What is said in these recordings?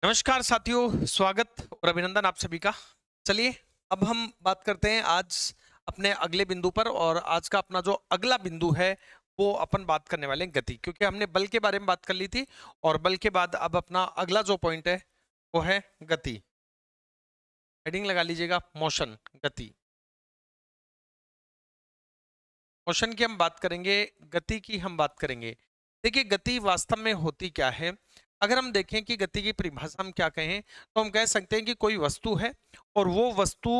नमस्कार साथियों, स्वागत और अभिनंदन आप सभी का। चलिए अब हम बात करते हैं आज अपने अगले बिंदु पर। और आज का अपना जो अगला बिंदु है वो अपन बात करने वाले हैं गति, क्योंकि हमने बल के बारे में बात कर ली थी। और बल के बाद अब अपना अगला जो पॉइंट है वो है गति। हेडिंग लगा लीजिएगा, मोशन, गति। मोशन की हम बात करेंगे, गति की हम बात करेंगे। देखिए गति वास्तव में होती क्या है। अगर हम देखें कि गति की परिभाषा हम क्या कहें, तो हम कह सकते हैं कि कोई वस्तु है और वो वस्तु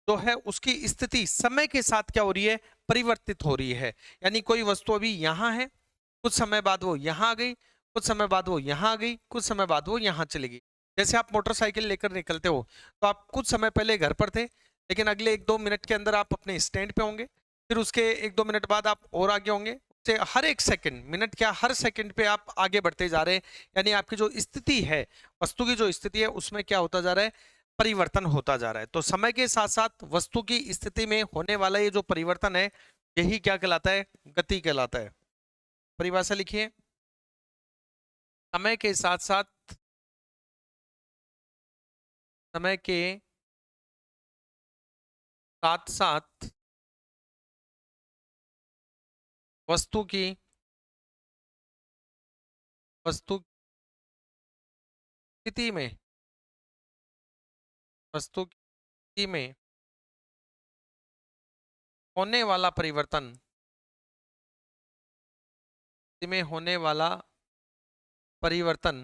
जो है उसकी स्थिति समय के साथ क्या हो रही है, परिवर्तित हो रही है। यानी कोई वस्तु अभी यहाँ है, कुछ समय बाद वो यहाँ आ गई, कुछ समय बाद वो यहाँ आ गई, कुछ समय बाद वो यहाँ चली गई। जैसे आप मोटरसाइकिल लेकर निकलते हो तो आप कुछ समय पहले घर पर थे, लेकिन अगले 1-2 मिनट के अंदर आप अपने स्टैंड पे होंगे। फिर उसके 1-2 मिनट बाद आप और आगे होंगे। से हर एक सेकंड, मिनट क्या, हर सेकंड पे आप आगे बढ़ते जा रहे हैं। यानी आपकी जो स्थिति है, वस्तु की जो स्थिति है, उसमें क्या होता जा रहा है, परिवर्तन होता जा रहा है। तो समय के साथ साथ वस्तु की स्थिति में होने वाला ये जो परिवर्तन है, यही क्या कहलाता है, गति कहलाता है। परिभाषा लिखिए, समय के साथ साथ, समय के साथ साथ वस्तु की, वस्तु की स्थिति में, वस्तु की स्थिति में होने वाला परिवर्तन, में होने वाला परिवर्तन,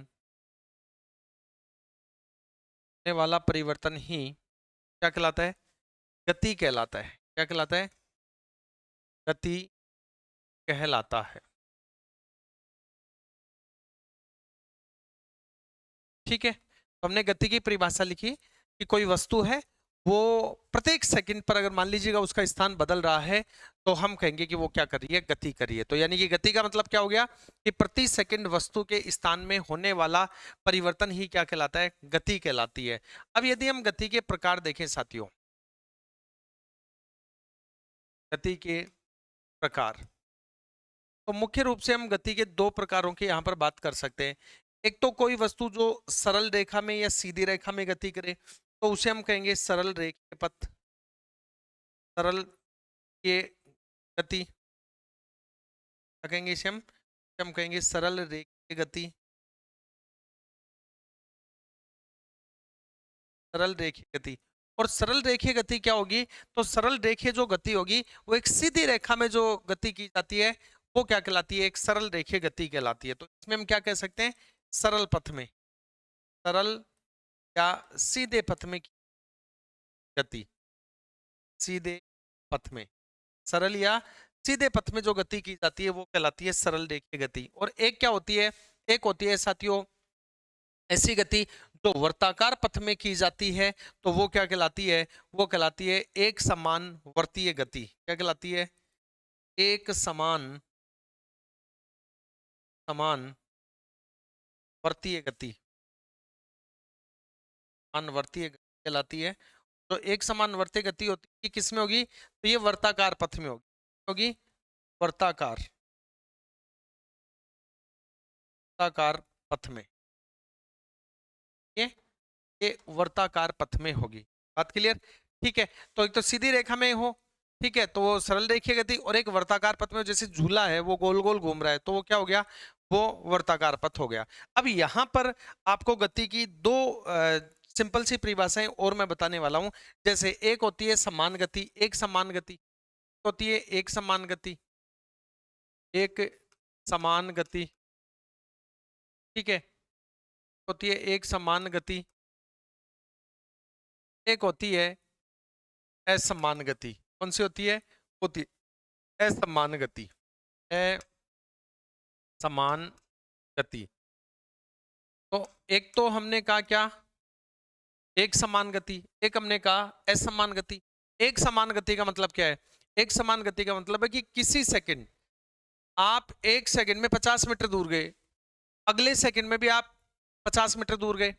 होने वाला परिवर्तन ही क्या कहलाता है, गति कहलाता है। क्या कहलाता है, गति कहलाता है। ठीक है, तो हमने गति की परिभाषा लिखी कि कोई वस्तु है, वो प्रत्येक सेकंड पर अगर मान लीजिएगा उसका स्थान बदल रहा है, तो हम कहेंगे कि वो क्या कर रही है, गति कर रही है। तो यानी कि गति का मतलब क्या हो गया कि प्रति सेकंड वस्तु के स्थान में होने वाला परिवर्तन ही क्या कहलाता है, गति कहलाती है। अब यदि हम गति के प्रकार देखें साथियों, गति के प्रकार, तो मुख्य रूप से हम गति के दो प्रकारों की यहाँ पर बात कर सकते हैं। एक तो कोई वस्तु जो सरल रेखा में या सीधी रेखा में गति करे, तो उसे हम कहेंगे सरल रेखीय पथ, सरल के गति। क्या कहेंगे इसे हम कहेंगे सरल रेखीय गति, सरल रेखीय गति। और सरल रेखीय गति क्या होगी, तो सरल रेखीय जो गति होगी वो एक सीधी रेखा में जो गति की जाती है वो क्या कहलाती है, एक सरल रेखीय गति कहलाती है। तो इसमें हम क्या कह सकते हैं, सरल पथ में, सरल या सीधे पथ में की गति, सीधे पथ में, सरल या सीधे पथ में जो गति की जाती है वो कहलाती है सरल रेखीय गति। और एक क्या होती है, एक होती है साथियों ऐसी गति जो वर्ताकार पथ में की जाती है, तो वो क्या कहलाती है, वो कहलाती है एक समान वर्तीय गति। क्या कहलाती है, एक समान, समान वर्तीय गति, समान वर्तीय गति कहलाती है। तो एक समान वर्तीय गति होती है, किस में होगी, तो ये वर्ताकार पथ में होगी, होगी वर्ताकार, वर्ताकार पथ में, ये वर्ताकार पथ में होगी। बात क्लियर, ठीक है। तो एक तो सीधी रेखा में हो, ठीक है, तो वो सरल रेखीय गति, और एक वर्ताकार पथ में, जैसे झूला है वो गोल गोल घूम रहा है, तो वो क्या हो गया, वो वर्ताकार पथ हो गया। अब यहाँ पर आपको गति की दो सिंपल सी परिभाषाएं और मैं बताने वाला हूं। जैसे एक होती है समान गति, एक समान गति होती है, एक समान गति, एक समान गति, ठीक है, होती है एक समान गति, एक होती है असमान गति। कौन सी होती है, होती है असमान गति, असमान गति। तो एक तो हमने कहा क्या, एक समान गति, एक हमने कहा असमान गति। एक समान गति का मतलब क्या है, एक समान गति का मतलब है कि किसी सेकंड आप एक सेकंड में 50 मीटर दूर गए, अगले सेकंड में भी आप 50 मीटर दूर गए,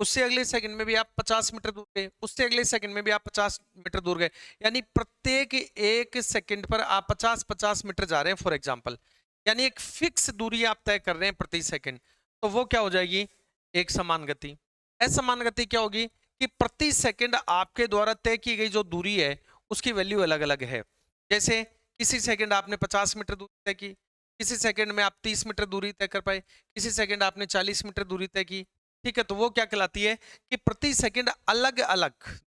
उससे अगले सेकंड में भी आप 50 मीटर दूर गए, उससे अगले सेकंड में भी आप 50 मीटर दूर गए। यानी प्रत्येक एक सेकंड पर आप 50-50 मीटर जा रहे हैं फॉर एग्जांपल। यानी एक फिक्स दूरी आप तय कर रहे हैं प्रति सेकंड, तो वो क्या हो जाएगी, एक समान गति। असमान गति क्या होगी कि प्रति सेकंड आपके द्वारा तय की गई जो दूरी है उसकी वैल्यू अलग अलग है। जैसे किसी सेकंड आपने 50 मीटर दूरी तय की, किसी सेकंड में आप 30 मीटर दूरी तय कर पाए, किसी सेकंड आपने 40 मीटर दूरी तय की। ठीक है, तो वो क्या कहलाती है कि प्रति सेकंड अलग अलग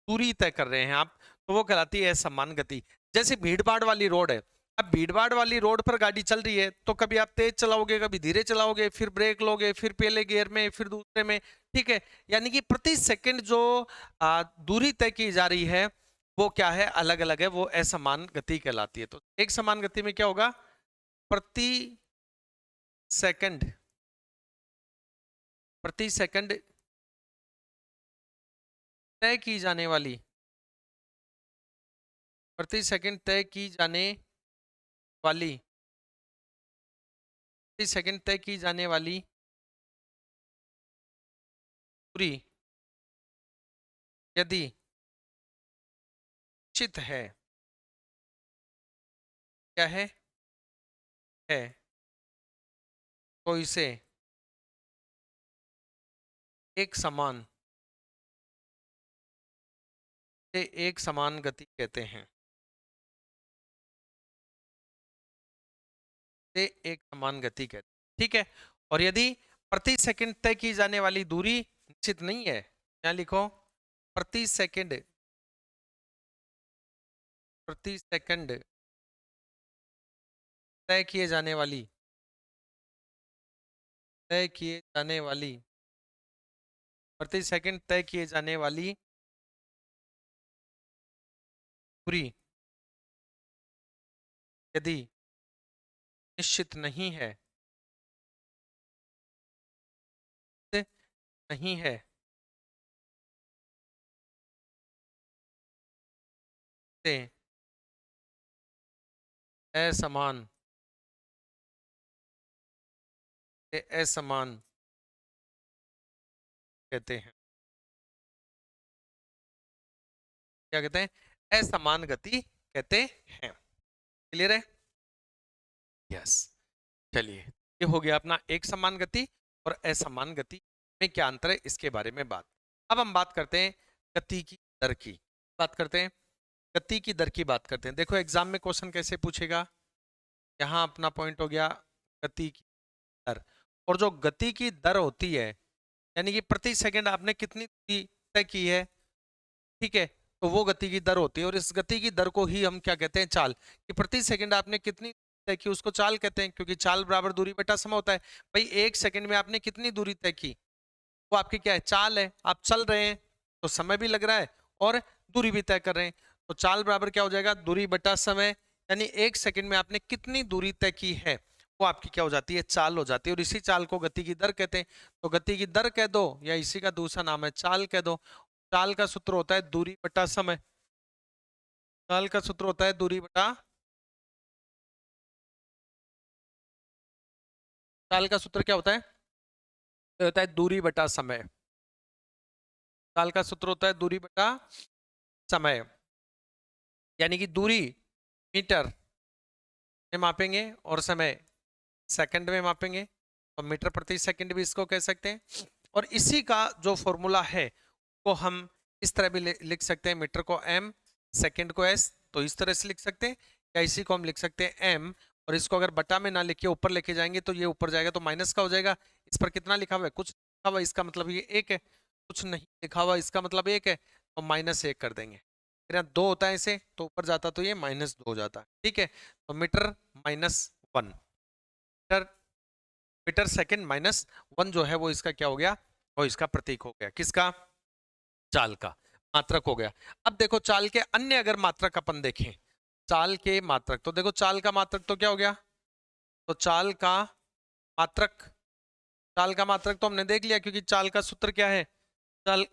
दूरी तय कर रहे हैं आप, तो वो कहलाती है असमान गति। जैसे भीड़ भाड़ वाली रोड है, अब भीड़ भाड़ वाली रोड पर गाड़ी चल रही है तो कभी आप तेज चलाओगे, कभी धीरे चलाओगे, फिर ब्रेक लोगे, फिर पहले गियर में, फिर दूसरे में। ठीक है, यानी कि प्रति सेकंड जो दूरी तय की जा रही है वो क्या है, अलग अलग है, वो असमान गति कहलाती है। तो एक समान गति में क्या होगा, प्रति सेकंड, प्रति सेकंड तय की जाने वाली, प्रति सेकंड तय की जाने वाली, प्रति सेकंड तय की जाने वाली दूरी यदि निश्चित है, क्या है तो इसे एक समान से एक समान गति कहते हैं, से एक समान गति कहते हैं। ठीक है, और यदि प्रति सेकंड तय की जाने वाली दूरी निश्चित नहीं है, क्या लिखो, प्रति सेकंड, प्रति सेकंड तय किए जाने वाली, तय किए जाने वाली, प्रति सेकंड तय किए जाने वाली दूरी यदि निश्चित नहीं है, नहीं है, से असमान, से असमान कहते हैं। क्या कहते हैं, असमान गति कहते हैं। क्लियर है? यस। चलिए, ये हो गया अपना एक समान गति और असमान गति में क्या अंतर है इसके बारे में बात। अब हम बात करते हैं गति की दर की, बात करते हैं गति की दर की बात करते हैं। देखो एग्जाम में क्वेश्चन कैसे पूछेगा, यहाँ अपना पॉइंट हो गया गति की दर, और जो गति की दर होती है यानी कि प्रति सेकंड आपने कितनी दूरी तय की है, ठीक है, तो वो गति की दर होती है। और इस गति की दर को ही हम क्या कहते हैं, चाल, कि प्रति सेकंड आपने कितनी तय की उसको चाल कहते हैं, क्योंकि चाल बराबर दूरी बटा समय होता है। भाई एक सेकंड में आपने कितनी दूरी तय की, वो आपकी क्या है, चाल है। आप चल रहे हैं तो समय भी लग रहा है और दूरी भी तय कर रहे हैं, तो चाल बराबर क्या हो जाएगा, दूरी बटा समय, यानी एक सेकंड में आपने कितनी दूरी तय की है वो आपकी क्या हो जाती है, चाल हो जाती है। और इसी चाल को गति की दर कहते हैं। तो गति की दर कह दो या इसी का दूसरा नाम है चाल कह दो। चाल का सूत्र होता है दूरी बटा समय, चाल का सूत्र होता है दूरी बटा, चाल का सूत्र क्या होता है, ये होता है दूरी बटा समय। चाल का सूत्र होता है दूरी बटा समय, यानी कि दूरी मीटर में मापेंगे और समय सेकंड में मापेंगे, तो मीटर प्रति सेकंड भी इसको कह सकते हैं। और इसी का जो फॉर्मूला है वो हम इस तरह भी लिख सकते हैं, मीटर को एम, सेकंड को एस, तो इस तरह से लिख सकते हैं। या इसी को हम लिख सकते हैं एम, और इसको अगर बटा में ना लिखे ऊपर लेके जाएंगे तो ये ऊपर जाएगा तो माइनस का हो जाएगा। इस पर कितना लिखा हुआ है, कुछ लिखा हुआ है, इसका मतलब ये एक है, कुछ नहीं लिखा हुआ इसका मतलब एक है, तो माइनस एक कर देंगे। फिर यहाँ दो होता है इसे तो ऊपर जाता तो ये माइनस दो हो जाता। ठीक है, तो metre minus one, metre, metre second minus one जो है वो इसका क्या हो गया, वो इसका प्रतीक हो गया, किसका, चाल का, मात्रक हो गया। अब देखो चाल के अन्य अगर मात्रक अपन देखें, चाल के मात्रक, तो देखो चाल का मात्रक तो क्या हो गया, तो चाल का मात्रक, चाल का मात्रक तो हमने देख लिया, क्योंकि चाल का सूत्र क्या है, चाल,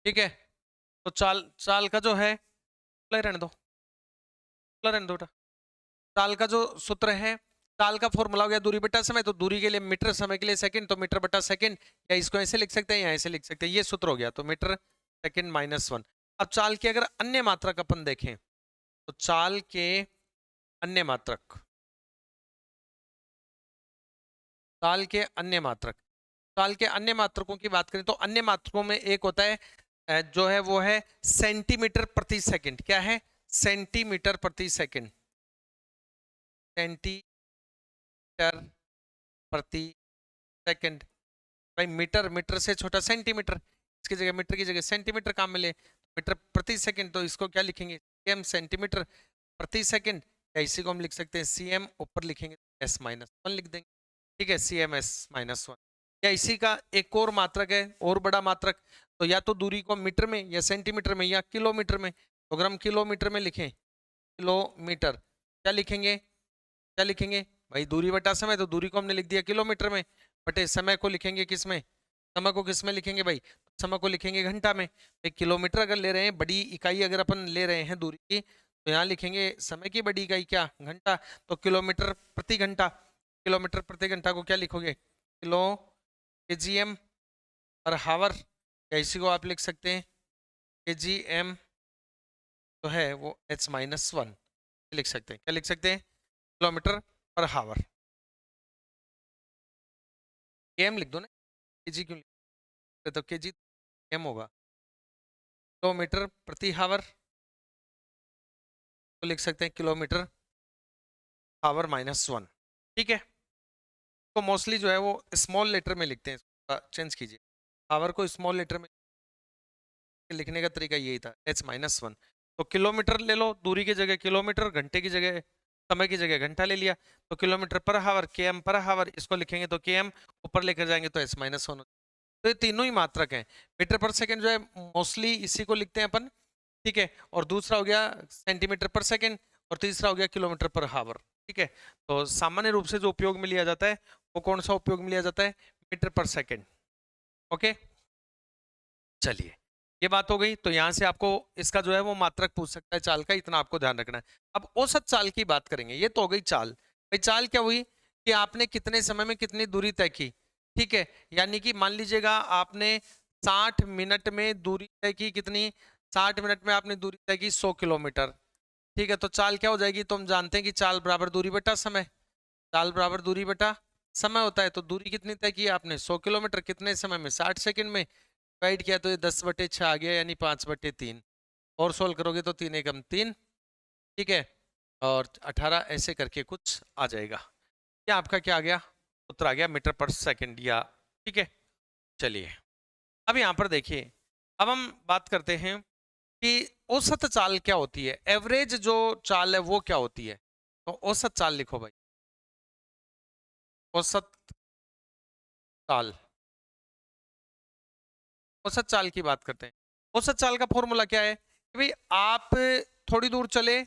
ठीक है, तो चाल, चाल का जो है, रहने दो, रहने दो बेटा। चाल का जो सूत्र है, चाल का फॉर्मूला हो गया दूरी बटा समय, तो दूरी के लिए मीटर, समय के लिए सेकंड, तो मीटर बटा सेकंड, या इसको ऐसे लिख सकते हैं या ऐसे लिख सकते हैं, ये सूत्र हो गया, तो मीटर सेकंड माइनस वन। अब चाल के अगर अन्य मात्रक अपन देखें, तो चाल के अन्य मात्रक, काल के अन्य मात्रक, काल के अन्य मात्रकों की बात करें तो अन्य मात्रकों में एक होता है जो है वो है सेंटीमीटर प्रति सेकंड। क्या है? सेंटीमीटर प्रति सेकंड, सेंटीमीटर प्रति सेकंड। भाई मीटर, मीटर से छोटा सेंटीमीटर, इसकी जगह मीटर की जगह सेंटीमीटर काम मिले, मीटर प्रति सेकंड, तो इसको क्या लिखेंगे? सीएम, सेंटीमीटर प्रति सेकंड। या इसी को हम लिख सकते हैं सीएम, ऊपर लिखेंगे एस माइनस वन लिख देंगे, ठीक है, सीएम एस माइनस वन। या इसी का एक और मात्रक है, और बड़ा मात्रक, तो या तो दूरी को मीटर में या सेंटीमीटर में या किलोमीटर में, तो अगर हम किलोमीटर में लिखें, किलोमीटर, क्या लिखेंगे? क्या लिखेंगे भाई? दूरी बटा समय, तो दूरी को हमने लिख दिया किलोमीटर में, बटे समय को लिखेंगे किस में? समय को किस में लिखेंगे भाई? समय को लिखेंगे घंटा में। एक किलोमीटर अगर ले रहे हैं, बड़ी इकाई अगर अपन ले रहे हैं दूरी की, तो यहाँ लिखेंगे समय की बड़ी इकाई क्या? घंटा। तो किलोमीटर प्रति घंटा, किलोमीटर प्रति घंटा को क्या लिखोगे? किलो केजीएम पर हावर, या इसी को आप लिख सकते हैं केजीएम तो है वो एच माइनस वन लिख सकते हैं। क्या लिख सकते हैं? किलोमीटर पर हावर। केएम लिख दो ना, केजी क्यों लिख? तो केजी एम होगा। किलोमीटर प्रति हावर तो लिख सकते हैं किलोमीटर हावर माइनस वन, ठीक है। तो मोस्टली जो है वो स्मॉल लेटर में लिखते हैं, चेंज कीजिए, हावर को स्मॉल लेटर में लिखने का तरीका यही था, एच माइनस वन। तो किलोमीटर ले लो, दूरी की जगह किलोमीटर, घंटे की जगह, समय की जगह घंटा ले लिया, तो किलोमीटर पर हावर, के एम पर हावर, इसको लिखेंगे तो के एम, ऊपर लेकर जाएंगे तो एच माइनस वन। तो ये तीनों ही मात्रक हैं। मीटर पर सेकंड जो है मोस्टली इसी को लिखते हैं अपन, ठीक है। और दूसरा हो गया सेंटीमीटर पर सेकंड, और तीसरा हो गया किलोमीटर पर हावर, ठीक है। तो सामान्य रूप से जो उपयोग में लिया जाता है वो कौन सा उपयोग में लिया जाता है? मीटर पर सेकंड। ओके, चलिए, ये बात हो गई। तो यहां से आपको इसका जो है वो मात्रक पूछ सकता है चाल का, इतना आपको ध्यान रखना है। अब औसत चाल की बात करेंगे। ये तो हो गई चाल। भाई चाल क्या हुई कि आपने कितने समय में कितनी दूरी तय की, ठीक है। यानी कि मान लीजिएगा आपने 60 मिनट में दूरी तय की, कितनी? 60 मिनट में आपने दूरी तय की 100 किलोमीटर, ठीक है। तो चाल क्या हो जाएगी? तो हम जानते हैं कि चाल बराबर दूरी बटा समय, चाल बराबर दूरी बटा समय होता है। तो दूरी कितनी तय की आपने? 100 किलोमीटर, कितने समय में? 60 सेकंड में। डिवाइड किया तो ये 10/6 आ गया, यानी 5/3। और सोल्व करोगे तो 3 एकम 3, ठीक है, और 18 ऐसे करके कुछ आ जाएगा। ये आपका क्या आ गया? उत्तर आ गया मीटर पर सेकंड, या ठीक है। चलिए, अब यहाँ पर देखिए, अब हम बात करते हैं कि औसत चाल क्या होती है, एवरेज जो चाल है वो क्या होती है। तो औसत चाल लिखो भाई, औसत चाल, औसत चाल की बात करते हैं। औसत चाल का फॉर्मूला क्या है कि भाई आप थोड़ी दूर चले,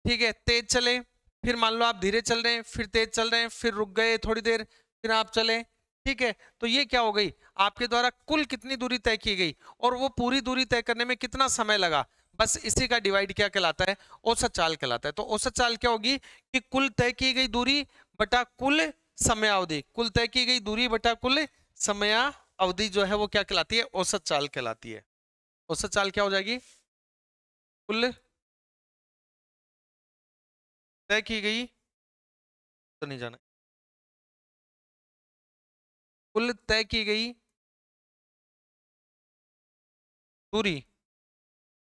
ठीक है, तेज चले, फिर मान लो आप धीरे चल रहे हैं, फिर तेज चल रहे हैं, फिर रुक गए थोड़ी देर, फिर आप चले, ठीक है। तो ये क्या हो गई? आपके द्वारा कुल कितनी दूरी तय की गई, और वो पूरी दूरी तय करने में कितना समय लगा, बस इसी का डिवाइड क्या कहलाता है? औसत चाल कहलाता है। तो औसत चाल क्या होगी कि कुल तय की गई दूरी बटा कुल समयावधि, कुल तय की गई दूरी बटा कुल समयावधि जो है वो क्या कहलाती है? औसत चाल कहलाती है। औसत चाल क्या हो जाएगी? कुल तय की गई, तो नहीं जाना, कुल तय की गई दूरी,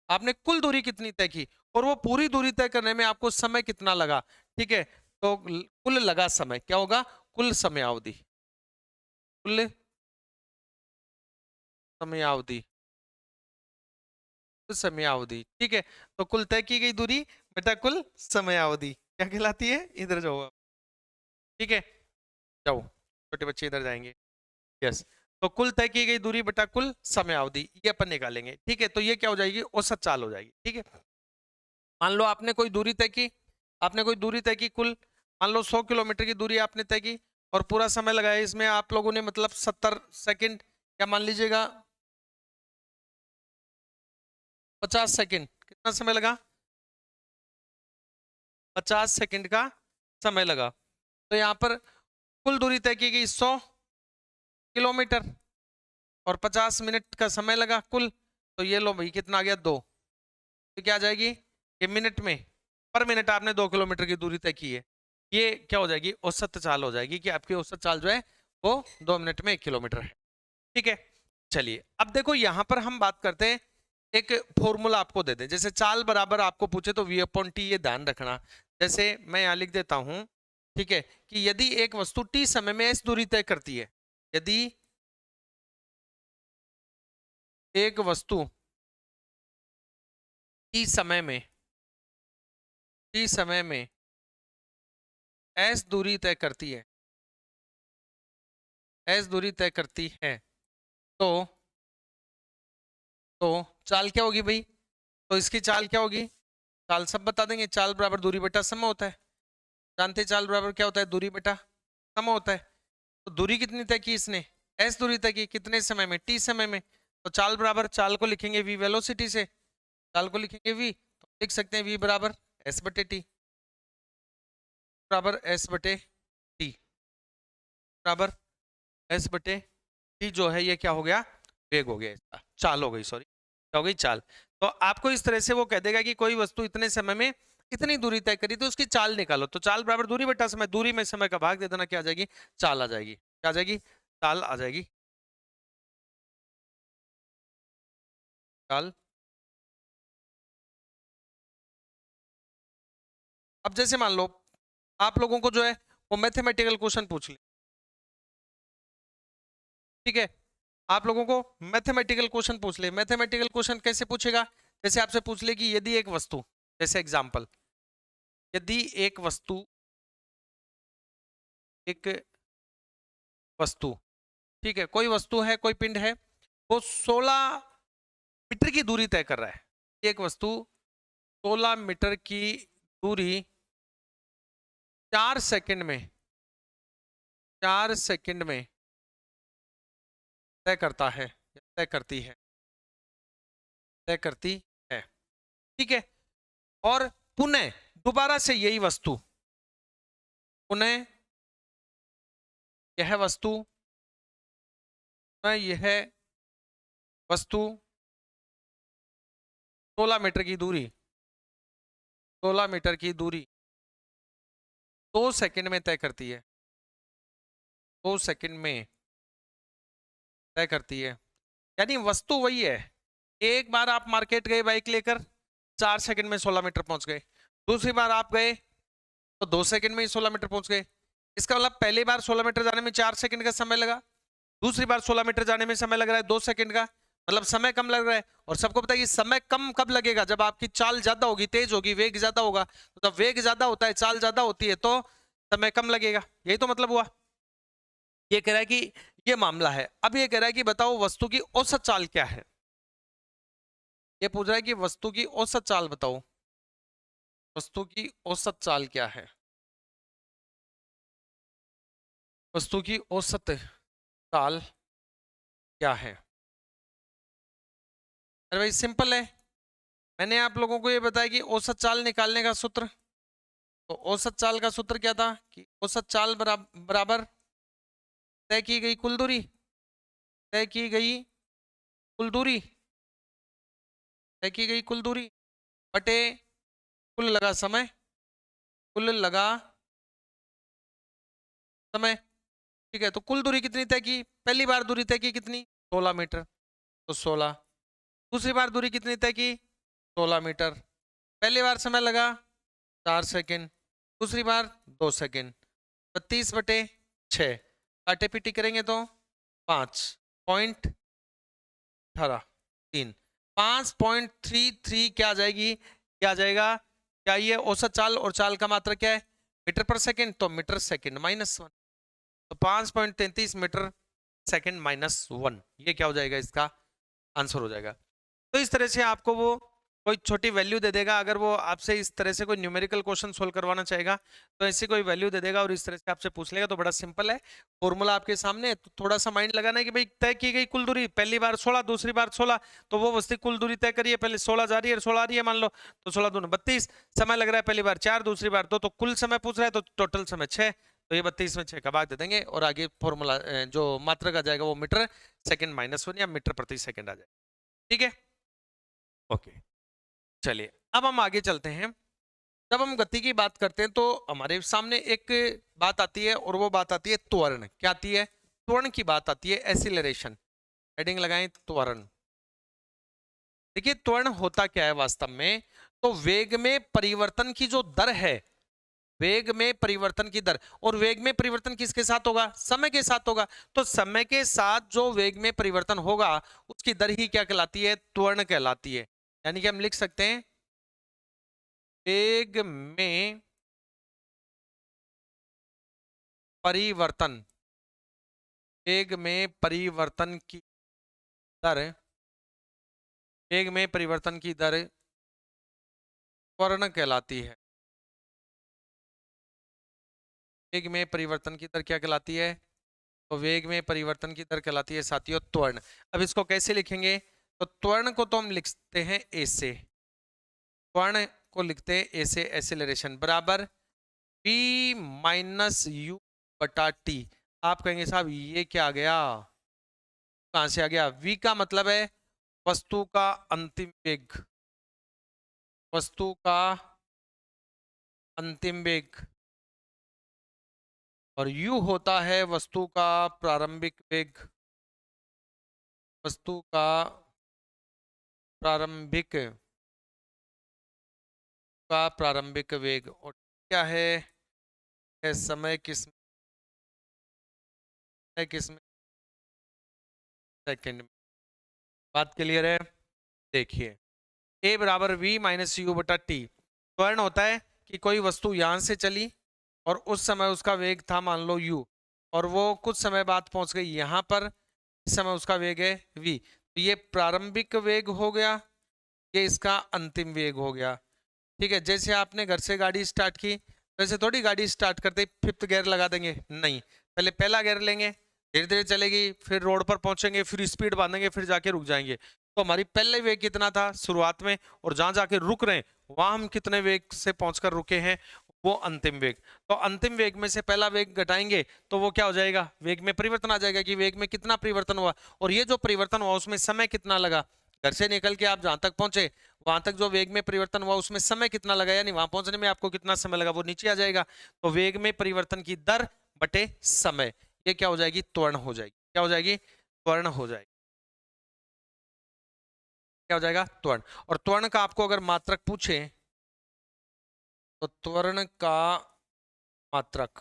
आपने कुल दूरी कितनी तय की, और वो पूरी दूरी तय करने में आपको समय कितना लगा, ठीक है। तो कुल लगा समय क्या होगा? कुल समयावधि, कुल समयावधि, कुल समयावधि, ठीक है। तो कुल तय की गई दूरी बेटा कुल समयावधि क्या कहलाती है? इधर जाओ आप, ठीक है, जाओ, छोटे बच्चे इधर जाएंगे, यस। तो कुल तय की गई दूरी बटा कुल समयावधि, ये अपन निकालेंगे, ठीक है। तो ये क्या हो जाएगी? औसत चाल हो जाएगी, ठीक है। मान लो आपने कोई दूरी तय की, आपने कोई दूरी तय की, कुल मान लो 100 किलोमीटर की दूरी आपने तय की, और पूरा समय लगाया इसमें आप लोगों ने, मतलब 70 सेकंड, या मान लीजिएगा 50 सेकंड, कितना समय लगा? 50 सेकंड का समय लगा। तो यहाँ पर कुल दूरी तय की गई 100 किलोमीटर, और 50 मिनट का समय लगा कुल। तो ये लो भाई, कितना आ गया? 2। तो क्या आ जाएगी ये? मिनट में, पर मिनट आपने 2 किलोमीटर की दूरी तय की है, ये क्या हो जाएगी, औसत चाल हो जाएगी कि आपकी औसत चाल जो है वो 2 मिनट में 1 किलोमीटर है। ठीक है, चलिए अब देखो यहां पर हम बात करते हैं, एक फॉर्मूला आपको दे दे, जैसे चाल बराबर आपको पूछे तो v/t, ये ध्यान रखना। जैसे मैं यहां लिख देता हूं, ठीक है, कि यदि एक वस्तु t समय में s दूरी तय करती है, यदि एक वस्तु t समय में s दूरी तय करती है, s दूरी तय करती है, तो चाल क्या होगी भाई, तो इसकी चाल क्या होगी, चाल सब बता देंगे, चाल बराबर दूरी बटा समय होता है, जानते हैं चाल बराबर क्या होता है, दूरी बटा समय होता है। तो दूरी कितनी तय की इसने, एस दूरी तय की, कितने समय में, टी समय में, तो चाल बराबर, चाल को लिखेंगे v वेलोसिटी से, चाल को लिखेंगे v, तो लिख सकते हैं v बराबर s बटे टी, बराबर s बटे टी, बराबर s बटे टी जो है ये क्या हो गया, वेग हो गया इसका, चाल हो गई, सॉरी क्या हो गई, चाल। तो आपको इस तरह से वो कह देगा कि कोई वस्तु इतने समय में इतनी दूरी तय करी तो उसकी चाल निकालो, तो चाल बराबर दूरी बटा समय, दूरी में समय का भाग दे देना, क्या आ जाएगी, चाल आ जाएगी, क्या आ जाएगी, चाल आ जाएगी, चाल। अब जैसे मान लो आप लोगों को जो है वो मैथमेटिकल क्वेश्चन पूछ ले, ठीक है, आप लोगों को मैथमेटिकल क्वेश्चन पूछ ले, मैथमेटिकल क्वेश्चन कैसे पूछेगा, जैसे आपसे पूछ ले कि यदि एक वस्तु, जैसे एग्जांपल, यदि एक वस्तु, एक वस्तु, ठीक है, कोई वस्तु है, कोई पिंड है, वो 16 मीटर की दूरी तय कर रहा है, एक वस्तु 16 मीटर की दूरी 4 सेकंड में, 4 सेकंड में तय करता है, तय करती है, तय करती है, ठीक है, और पुनः दोबारा से यही वस्तु, पुनः यह वस्तु, पुनः यह वस्तु 16 मीटर की दूरी, 16 मीटर की दूरी 2 सेकंड में तय करती है, 2 सेकंड में तय करती है, यानी वस्तु वही है, एक बार आप मार्केट गए बाइक लेकर, 4 सेकंड में 16 मीटर पहुंच गए, दूसरी बार आप गए तो 2 सेकंड में ही 16 मीटर पहुंच गए, इसका मतलब पहली बार 16 मीटर जाने में 4 सेकंड का समय लगा, दूसरी बार 16 मीटर जाने में समय लग रहा है 2 सेकंड का, मतलब समय कम लग रहा है। और सबको पता है कि समय कम कब लगेगा, जब आपकी चाल ज्यादा होगी, तेज होगी, वेग ज्यादा होगा, तो जब वेग ज्यादा होता है, चाल ज्यादा होती है, तो समय कम लगेगा, यही तो मतलब हुआ। ये कह रहा है कि ये मामला है। अब ये कह रहा है कि बताओ वस्तु की औसत चाल क्या है, ये पूछ रहा है कि वस्तु की औसत चाल बताओ, वस्तु की औसत चाल क्या है, वस्तु की औसत चाल क्या है। अरे भाई सिंपल है, मैंने आप लोगों को ये बताया कि औसत चाल निकालने का सूत्र, तो औसत चाल का सूत्र क्या था कि औसत चाल बराबर तय की गई कुल दूरी, तय की गई कुल दूरी, तय की गई कुल दूरी बटे कुल लगा समय, कुल लगा समय, ठीक है, तो कुल दूरी कितनी तय की, पहली बार दूरी तय की कितनी, 16 मीटर, तो 16, दूसरी बार दूरी कितनी तय की, 16 मीटर, पहली बार समय लगा 4 सेकंड, दूसरी बार 2 सेकंड, 32/6, काटे पीटी करेंगे तो 5.18, 5.33 क्या आ जाएगी, क्या आ जाएगा, क्या ये औसत चाल, और चाल का मात्रा क्या है, मीटर पर सेकंड, तो मीटर सेकंड -1, तो 5.33 मीटर सेकंड -1, ये क्या हो जाएगा, इसका आंसर हो जाएगा। तो इस तरह से आपको वो कोई छोटी वैल्यू दे देगा, अगर वो आपसे इस तरह से कोई न्यूमेरिकल क्वेश्चन सोल्व करवाना चाहेगा तो ऐसी कोई वैल्यू दे देगा और इस तरह से आपसे पूछ लेगा, तो बड़ा सिंपल है, फॉर्मूला आपके सामने है, तो थोड़ा सा माइंड लगाना है कि भाई तय की गई कुल दूरी, पहली बार 16, दूसरी बार 16, तो वो वस्तु कुल दूरी तय करिए, पहले 16 जा रही है, 16 आ रही है मान लो, तो 16 दूनी 32, समय लग रहा है पहली बार 4, दूसरी बार 2, तो कुल समय पूछ रहा है, तो टोटल समय 6, तो ये 32 में 6 का भाग दे देंगे और आगे फॉर्मूला जो मात्रक आ जाएगा वो मीटर सेकंड -1 या मीटर प्रति सेकंड आ जाएगा, ठीक है, ओके। चलिए अब हम आगे चलते हैं, जब हम गति की बात करते हैं तो हमारे सामने एक बात आती है और वो बात आती है त्वरण। क्या आती है? त्वरण की बात आती है, एसिलरेशन। हेडिंग लगाएं त्वरण। देखिए त्वरण होता क्या है वास्तव में, तो वेग में परिवर्तन की जो दर है, वेग में परिवर्तन की दर, और वेग में परिवर्तन किसके साथ होगा? समय के साथ होगा। तो समय के साथ जो वेग में परिवर्तन होगा उसकी दर ही क्या कहलाती है? त्वरण कहलाती है। यानी कि हम लिख सकते हैं वेग में परिवर्तन, वेग में परिवर्तन की दर, वेग में परिवर्तन की दर त्वरण कहलाती है। वेग में परिवर्तन की दर क्या कहलाती है? तो वेग में परिवर्तन की दर कहलाती है साथियों त्वरण। अब इसको कैसे लिखेंगे? तो त्वरण को तो हम लिखते हैं ए से, त्वरण को लिखते हैं ए से, एसिलरेशन बराबर v माइनस यू बटा टी। आप कहेंगे साहब ये क्या आ गया, कहां से आ गया? v का मतलब है वस्तु का अंतिम वेग, वस्तु का अंतिम वेग, और u होता है वस्तु का प्रारंभिक वेग, वस्तु का प्रारंभिक, का प्रारंभिक वेग। और क्या है समय किस में? सेकंड में। बात क्लियर है? देखिए a बराबर v माइनस यू बटा टी। त्वरण होता है कि कोई वस्तु यहां से चली और उस समय उसका वेग था मान लो u, और वो कुछ समय बाद पहुंच गई यहां पर, इस समय उसका वेग है v। तो ये प्रारंभिक वेग हो गया, ये इसका अंतिम वेग हो गया। ठीक है, जैसे आपने घर से गाड़ी स्टार्ट की, वैसे थोड़ी गाड़ी स्टार्ट करते ही फिफ्थ गियर लगा देंगे, नहीं, पहले पहला गियर लेंगे, धीरे धीरे चलेगी, फिर रोड पर पहुंचेंगे, फिर स्पीड बांधेंगे, फिर जाके रुक जाएंगे। तो हमारी पहले वेग कितना था शुरुआत में, और जहां जाके रुक रहे हैं वहां हम कितने वेग से पहुंचकर रुके हैं, वो अंतिम वेग। तो अंतिम वेग में से पहला वेग घटाएंगे तो वो क्या हो जाएगा? वेग में परिवर्तन आ जाएगा कि वेग में कितना परिवर्तन हुआ, और ये जो परिवर्तन हुआ उसमें समय कितना लगा। घर से निकल के आप जहां तक पहुंचे वहां तक जो वेग में परिवर्तन हुआ उसमें समय कितना लगा, यानी वहां पहुंचने में आपको कितना समय लगा, वो नीचे आ जाएगा। तो वेग में परिवर्तन की दर बटे समय, ये क्या हो जाएगी? त्वरण हो जाएगी। क्या हो जाएगी? त्वरण हो जाएगी। क्या हो जाएगा? त्वरण। और त्वरण का आपको अगर मात्रक पूछे तो त्वरण का मात्रक,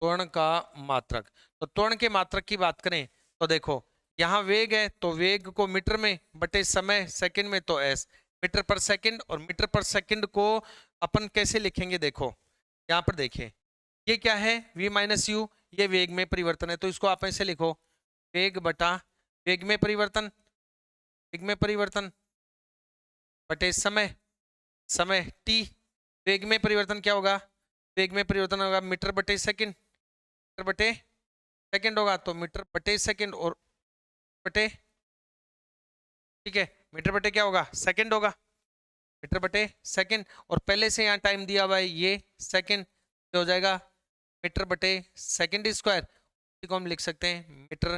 त्वरण का मात्रक, तो त्वरण के मात्रक की बात करें तो देखो यहाँ वेग है तो वेग को मीटर में बटे समय सेकंड में, तो एस मीटर पर सेकंड, और मीटर पर सेकंड को अपन कैसे लिखेंगे? देखो यहाँ पर देखिए ये क्या है? v माइनस यू, ये वेग में परिवर्तन है, तो इसको आप ऐसे लिखो वेग बटा वेग में परिवर्तन, वेग में परिवर्तन बटे समय, समय t। वेग में परिवर्तन क्या होगा? वेग में परिवर्तन होगा मीटर बटे सेकंड, मीटर बटे सेकंड होगा, तो मीटर बटे सेकंड और बटे, ठीक है, मीटर बटे क्या होगा? सेकंड होगा, मीटर बटे सेकंड, और पहले से यहाँ टाइम दिया हुआ है ये सेकंड, हो जाएगा मीटर बटे सेकंड स्क्वायर। इसी को हम लिख सकते हैं मीटर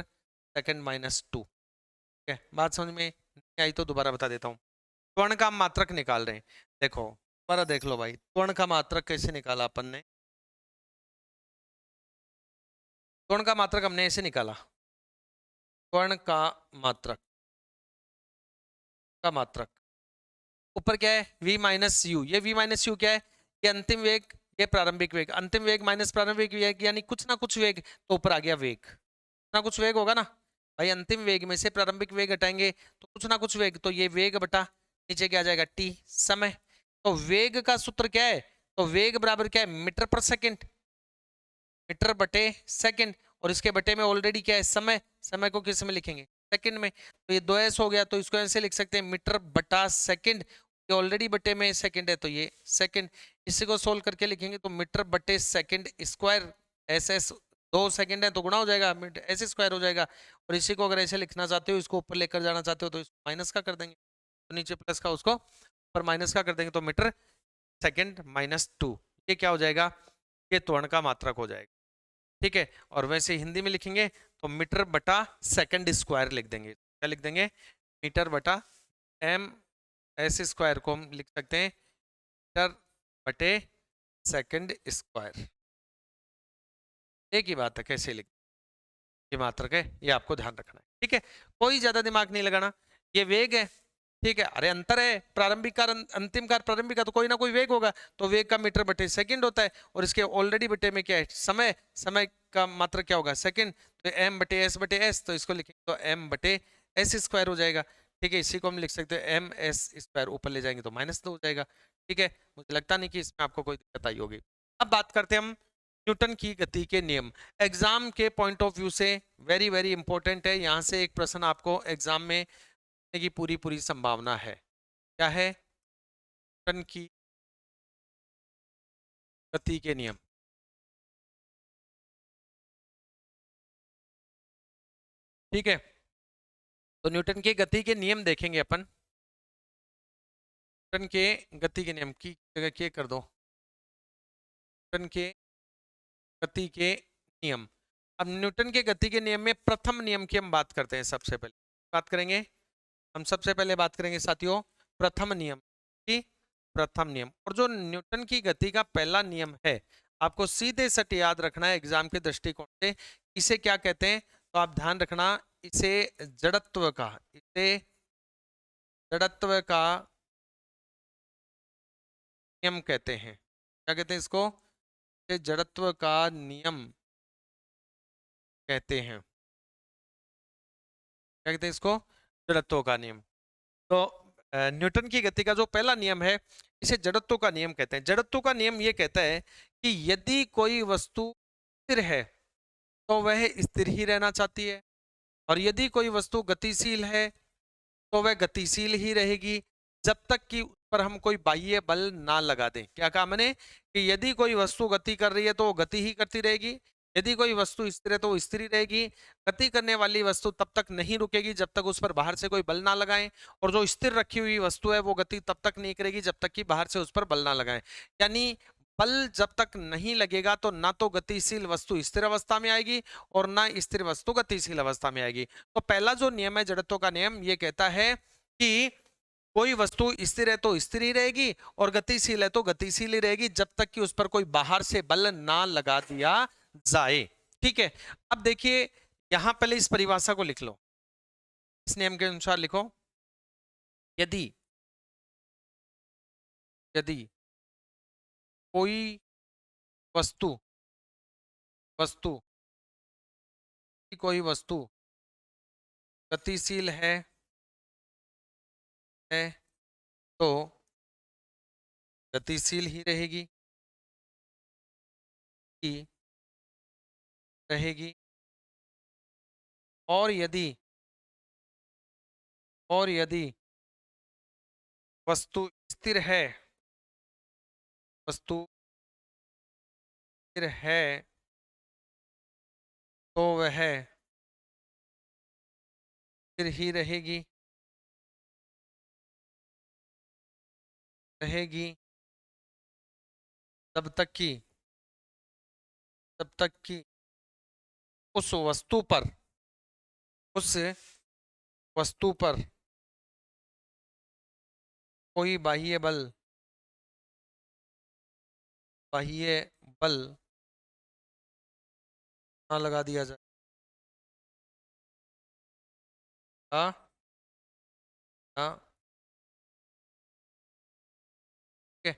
सेकंड माइनस टू। ठीक है, बात समझ में नहीं आई तो दोबारा बता देता हूँ। त्वरण का मात्रक निकाल रहे हैं, देखो दोबारा देख लो भाई, त्वरण का मात्रक कैसे निकाला अपन ने? त्वरण का मात्रक हमने ऐसे निकाला, त्वरण का मात्रक, का मात्रक ऊपर क्या है? v माइनस यू, ये v माइनस यू क्या है? ये अंतिम वेग, ये प्रारंभिक वेग, अंतिम वेग माइनस प्रारंभिक वेग, यानी कुछ ना कुछ वेग, तो ऊपर आ गया वेग, ना कुछ वेग होगा ना भाई, अंतिम वेग में से प्रारंभिक वेग हटाएंगे तो कुछ ना कुछ वेग, तो ये वेग बटा नीचे क्या आ जाएगा? t समय। तो वेग का सूत्र क्या है? तो वेग बराबर क्या है? मीटर पर सेकंड, मीटर बटे सेकंड, और इसके बटे में ऑलरेडी क्या है? समय, समय को किस में लिखेंगे? सेकंड में। तो ये 2s हो गया, तो इसको ऐसे लिख सकते हैं मीटर बटा सेकंड, ये ऑलरेडी बटे में सेकंड है तो ये सेकंड। इसी को सोल्व करके लिखेंगे तो मीटर बटे second square, S S 2 second है तो गुणा हो जाएगा, एस स्क्वायर हो जाएगा। और इसी को अगर ऐसे लिखना चाहते हो, इसको ऊपर लेकर जाना चाहते हो तो इसको माइनस का कर देंगे, तो नीचे प्लस का उसको ऊपर माइनस का कर देंगे, तो मीटर सेकंड माइनस टू, ये क्या हो जाएगा? ये त्वरण का मात्रक हो जाएगा। ठीक है, और वैसे हिंदी में लिखेंगे तो मीटर बटा सेकंड स्क्वायर लिख देंगे। क्या लिख देंगे? मीटर बटा m एस स्क्वायर को हम लिख सकते हैं मीटर बटे सेकंड स्क्वायर। एक ही बात है, कैसे लिख ये मात्रक है, ये आपको ध्यान रखना है, ठीक है। कोई ज्यादा दिमाग नहीं लगाना। ये वेग है, ठीक है, अरे अंतर है प्रारंभिक कार अंतिम कार प्रारंभिक का, तो कोई ना कोई वेग होगा, तो वेग का मीटर बटे सेकंड होता है, और इसके ऑलरेडी बटे में क्या है, समय, समय का मात्रक क्या होगा, सेकंड, तो एम बटे एस, तो इसको लिखेंगे तो एम बटे एस स्क्वायर हो जाएगा, ठीक है। इसी को हम लिख सकते हैं एम एस स्क्वायर, ऊपर ले जाएंगे तो -2 हो जाएगा, ठीक है। मुझे लगता नहीं कि इसमें आपको कोई दिक्कत आई होगी। अब बात करते हैं हम न्यूटन की गति के नियम। एग्जाम के पॉइंट ऑफ व्यू से वेरी वेरी इंपॉर्टेंट है, यहां से एक प्रश्न आपको एग्जाम में की पूरी पूरी संभावना है। क्या है, न्यूटन की गति के नियम, ठीक है। तो न्यूटन के गति के नियम देखेंगे अपन। न्यूटन के गति के नियम की जगह क्या कर दो, न्यूटन के गति के नियम। अब न्यूटन के गति के नियम में प्रथम नियम की हम बात करते हैं, सबसे पहले बात करेंगे, हम सबसे पहले बात करेंगे साथियों प्रथम नियम की। प्रथम नियम, और जो न्यूटन की गति का पहला नियम है, आपको सीधे सट याद रखना है एग्जाम के दृष्टिकोण से। इसे क्या कहते हैं, तो आप ध्यान रखना, इसे जड़त्व का, इसे जड़त्व का नियम कहते हैं। क्या कहते हैं इसको, इसे जड़त्व का नियम कहते हैं। क्या कहते हैं इसको, जड़त्व का नियम। तो न्यूटन की गति का जो पहला नियम है, इसे जड़त्व का नियम कहते हैं। जड़त्व का नियम ये कहता है कि यदि कोई वस्तु स्थिर है तो वह स्थिर ही रहना चाहती है, और यदि कोई वस्तु गतिशील है तो वह गतिशील ही रहेगी, जब तक कि उस पर हम कोई बाह्य बल ना लगा दें। क्या कहा मैंने, कि यदि कोई वस्तु गति कर रही है तो वो गति ही करती रहेगी, यदि कोई वस्तु स्थिर है तो वो स्थिर ही रहेगी। गति करने वाली वस्तु तब तक नहीं रुकेगी जब तक उस पर बाहर से कोई बल ना लगाएं, और जो स्थिर रखी हुई वस्तु है वो गति तब तक नहीं करेगी जब तक कि बाहर से उस पर बल ना लगाएं। यानी बल जब तक नहीं लगेगा तो ना तो गतिशील वस्तु स्थिर अवस्था में आएगी और ना स्थिर वस्तु गतिशील अवस्था में आएगी। तो पहला जो नियम है जड़त्व का नियम, ये कहता है कि कोई वस्तु स्थिर है तो स्थिर ही रहेगी और गतिशील है तो गतिशील ही रहेगी, जब तक कि उस पर कोई बाहर से बल ना लगा दिया जाए, ठीक है। अब देखिए, यहां पहले इस परिभाषा को लिख लो, इस नियम के अनुसार लिखो, यदि यदि कोई वस्तु वस्तु कोई वस्तु गतिशील है तो गतिशील ही ही रहेगी, और यदि वस्तु स्थिर है, वस्तु स्थिर है तो वह स्थिर ही रहेगी तब तक कि उस वस्तु पर उस वस्तु पर कोई बाह्य बल ना लगा दिया जाए। हाँ हाँ, ठीक है,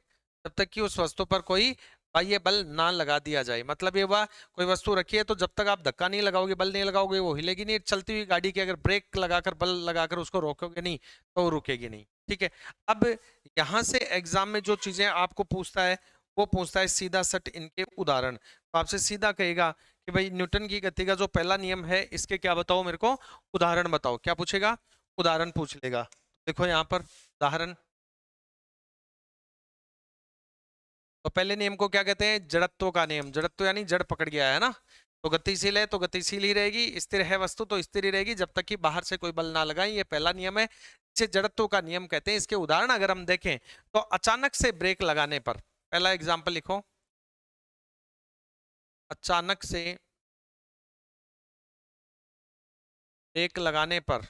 तब तक कि उस वस्तु पर कोई बाह्य बल ना लगा दिया जाए। मतलब ये हुआ, कोई वस्तु रखी है तो जब तक आप धक्का नहीं लगाओगे, बल नहीं लगाओगे, वो हिलेगी नहीं। चलती हुई गाड़ी की अगर ब्रेक लगाकर बल लगाकर उसको रोकोगे नहीं तो वो रुकेगी नहीं, ठीक है। अब यहां से एग्जाम में जो चीजें आपको पूछता है, वो पूछता है सीधा सट इनके उदाहरण। तो आपसे सीधा कहेगा कि भाई न्यूटन की गति का जो पहला नियम है, इसके क्या बताओ, मेरे को उदाहरण बताओ। क्या पूछेगा, उदाहरण पूछ लेगा। देखो यहाँ पर उदाहरण, तो पहले नियम को क्या कहते हैं, जड़त्व का नियम। जड़त्व यानी जड़ पकड़ गया है ना, तो गतिशील है तो गतिशील ही रहेगी, स्थिर है वस्तु तो स्थिर ही रहेगी जब तक कि बाहर से कोई बल ना लगाए। ये पहला नियम है, इसे जड़त्व का नियम कहते हैं। इसके उदाहरण अगर हम देखें तो अचानक से ब्रेक लगाने पर, पहला एग्जाम्पल लिखो, अचानक से ब्रेक लगाने पर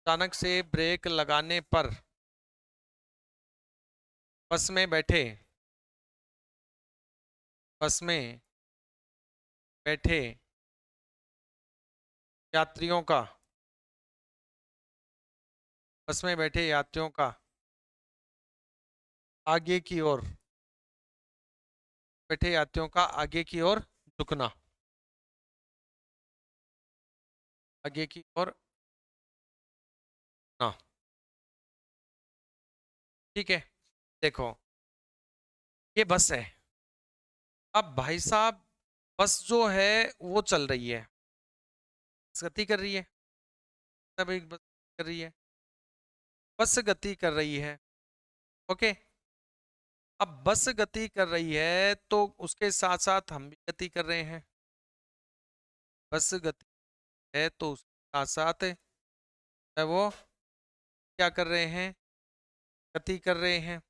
अचानक से ब्रेक लगाने पर बस में बैठे बस में बैठे यात्रियों का बस में बैठे यात्रियों का आगे की ओर बैठे यात्रियों का आगे की ओर झुकना, आगे की ओर ना। ठीक है, देखो ये बस है। अब भाई साहब बस जो है वो चल रही है, गति कर रही है, तब एक बस कर रही है, बस गति कर रही है। ओके, अब बस गति कर रही है तो उसके साथ साथ हम भी गति कर रहे हैं। बस गति है तो उसके साथ साथ है वो क्या कर रहे हैं, गति कर रहे हैं।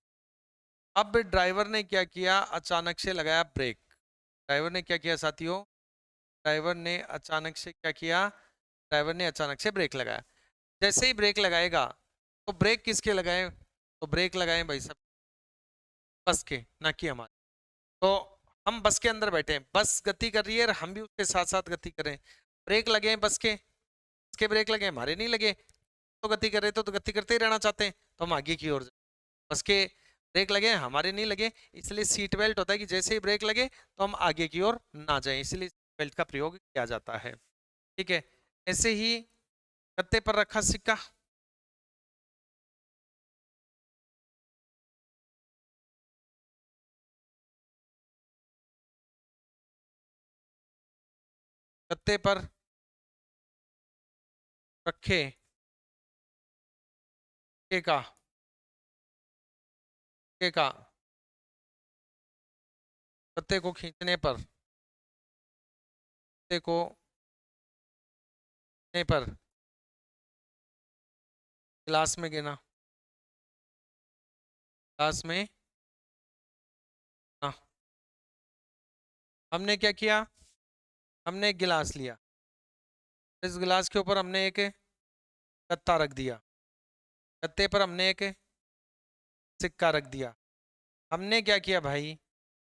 अब ड्राइवर ने क्या किया, अचानक से लगाया ब्रेक। ड्राइवर ने क्या किया साथियों, ड्राइवर ने अचानक से क्या किया, ड्राइवर ने अचानक से ब्रेक लगाया। जैसे ही ब्रेक लगाएगा तो ब्रेक किसके लगाए, तो ब्रेक लगाए भाई साहब बस के, ना कि हमारे। तो हम बस के अंदर बैठे हैं, बस गति कर रही है और हम भी उसके साथ साथ गति करें। ब्रेक लगे हैं बस के ब्रेक लगे, हमारे नहीं लगे। तो गति कर रहे तो गति करते ही रहना चाहते हैं, तो हम आगे की ओर जाए। बस के ब्रेक लगे हैं, हमारे नहीं लगे, इसलिए सीट बेल्ट होता है कि जैसे ही ब्रेक लगे तो हम आगे की ओर ना जाएं, इसलिए सीट बेल्ट का प्रयोग किया जाता है। ठीक है, ऐसे ही गत्ते पर रखा सिक्का, गत्ते पर रखे सिक्के का गत्ते को खींचने पर, गत्ते को खींचने पर गिलास में गिना, गिलास में ना। हमने क्या किया, हमने एक गिलास लिया, इस गिलास के ऊपर हमने एक गत्ता रख दिया, गत्ते पर हमने एक सिक्का रख दिया। हमने क्या किया भाई,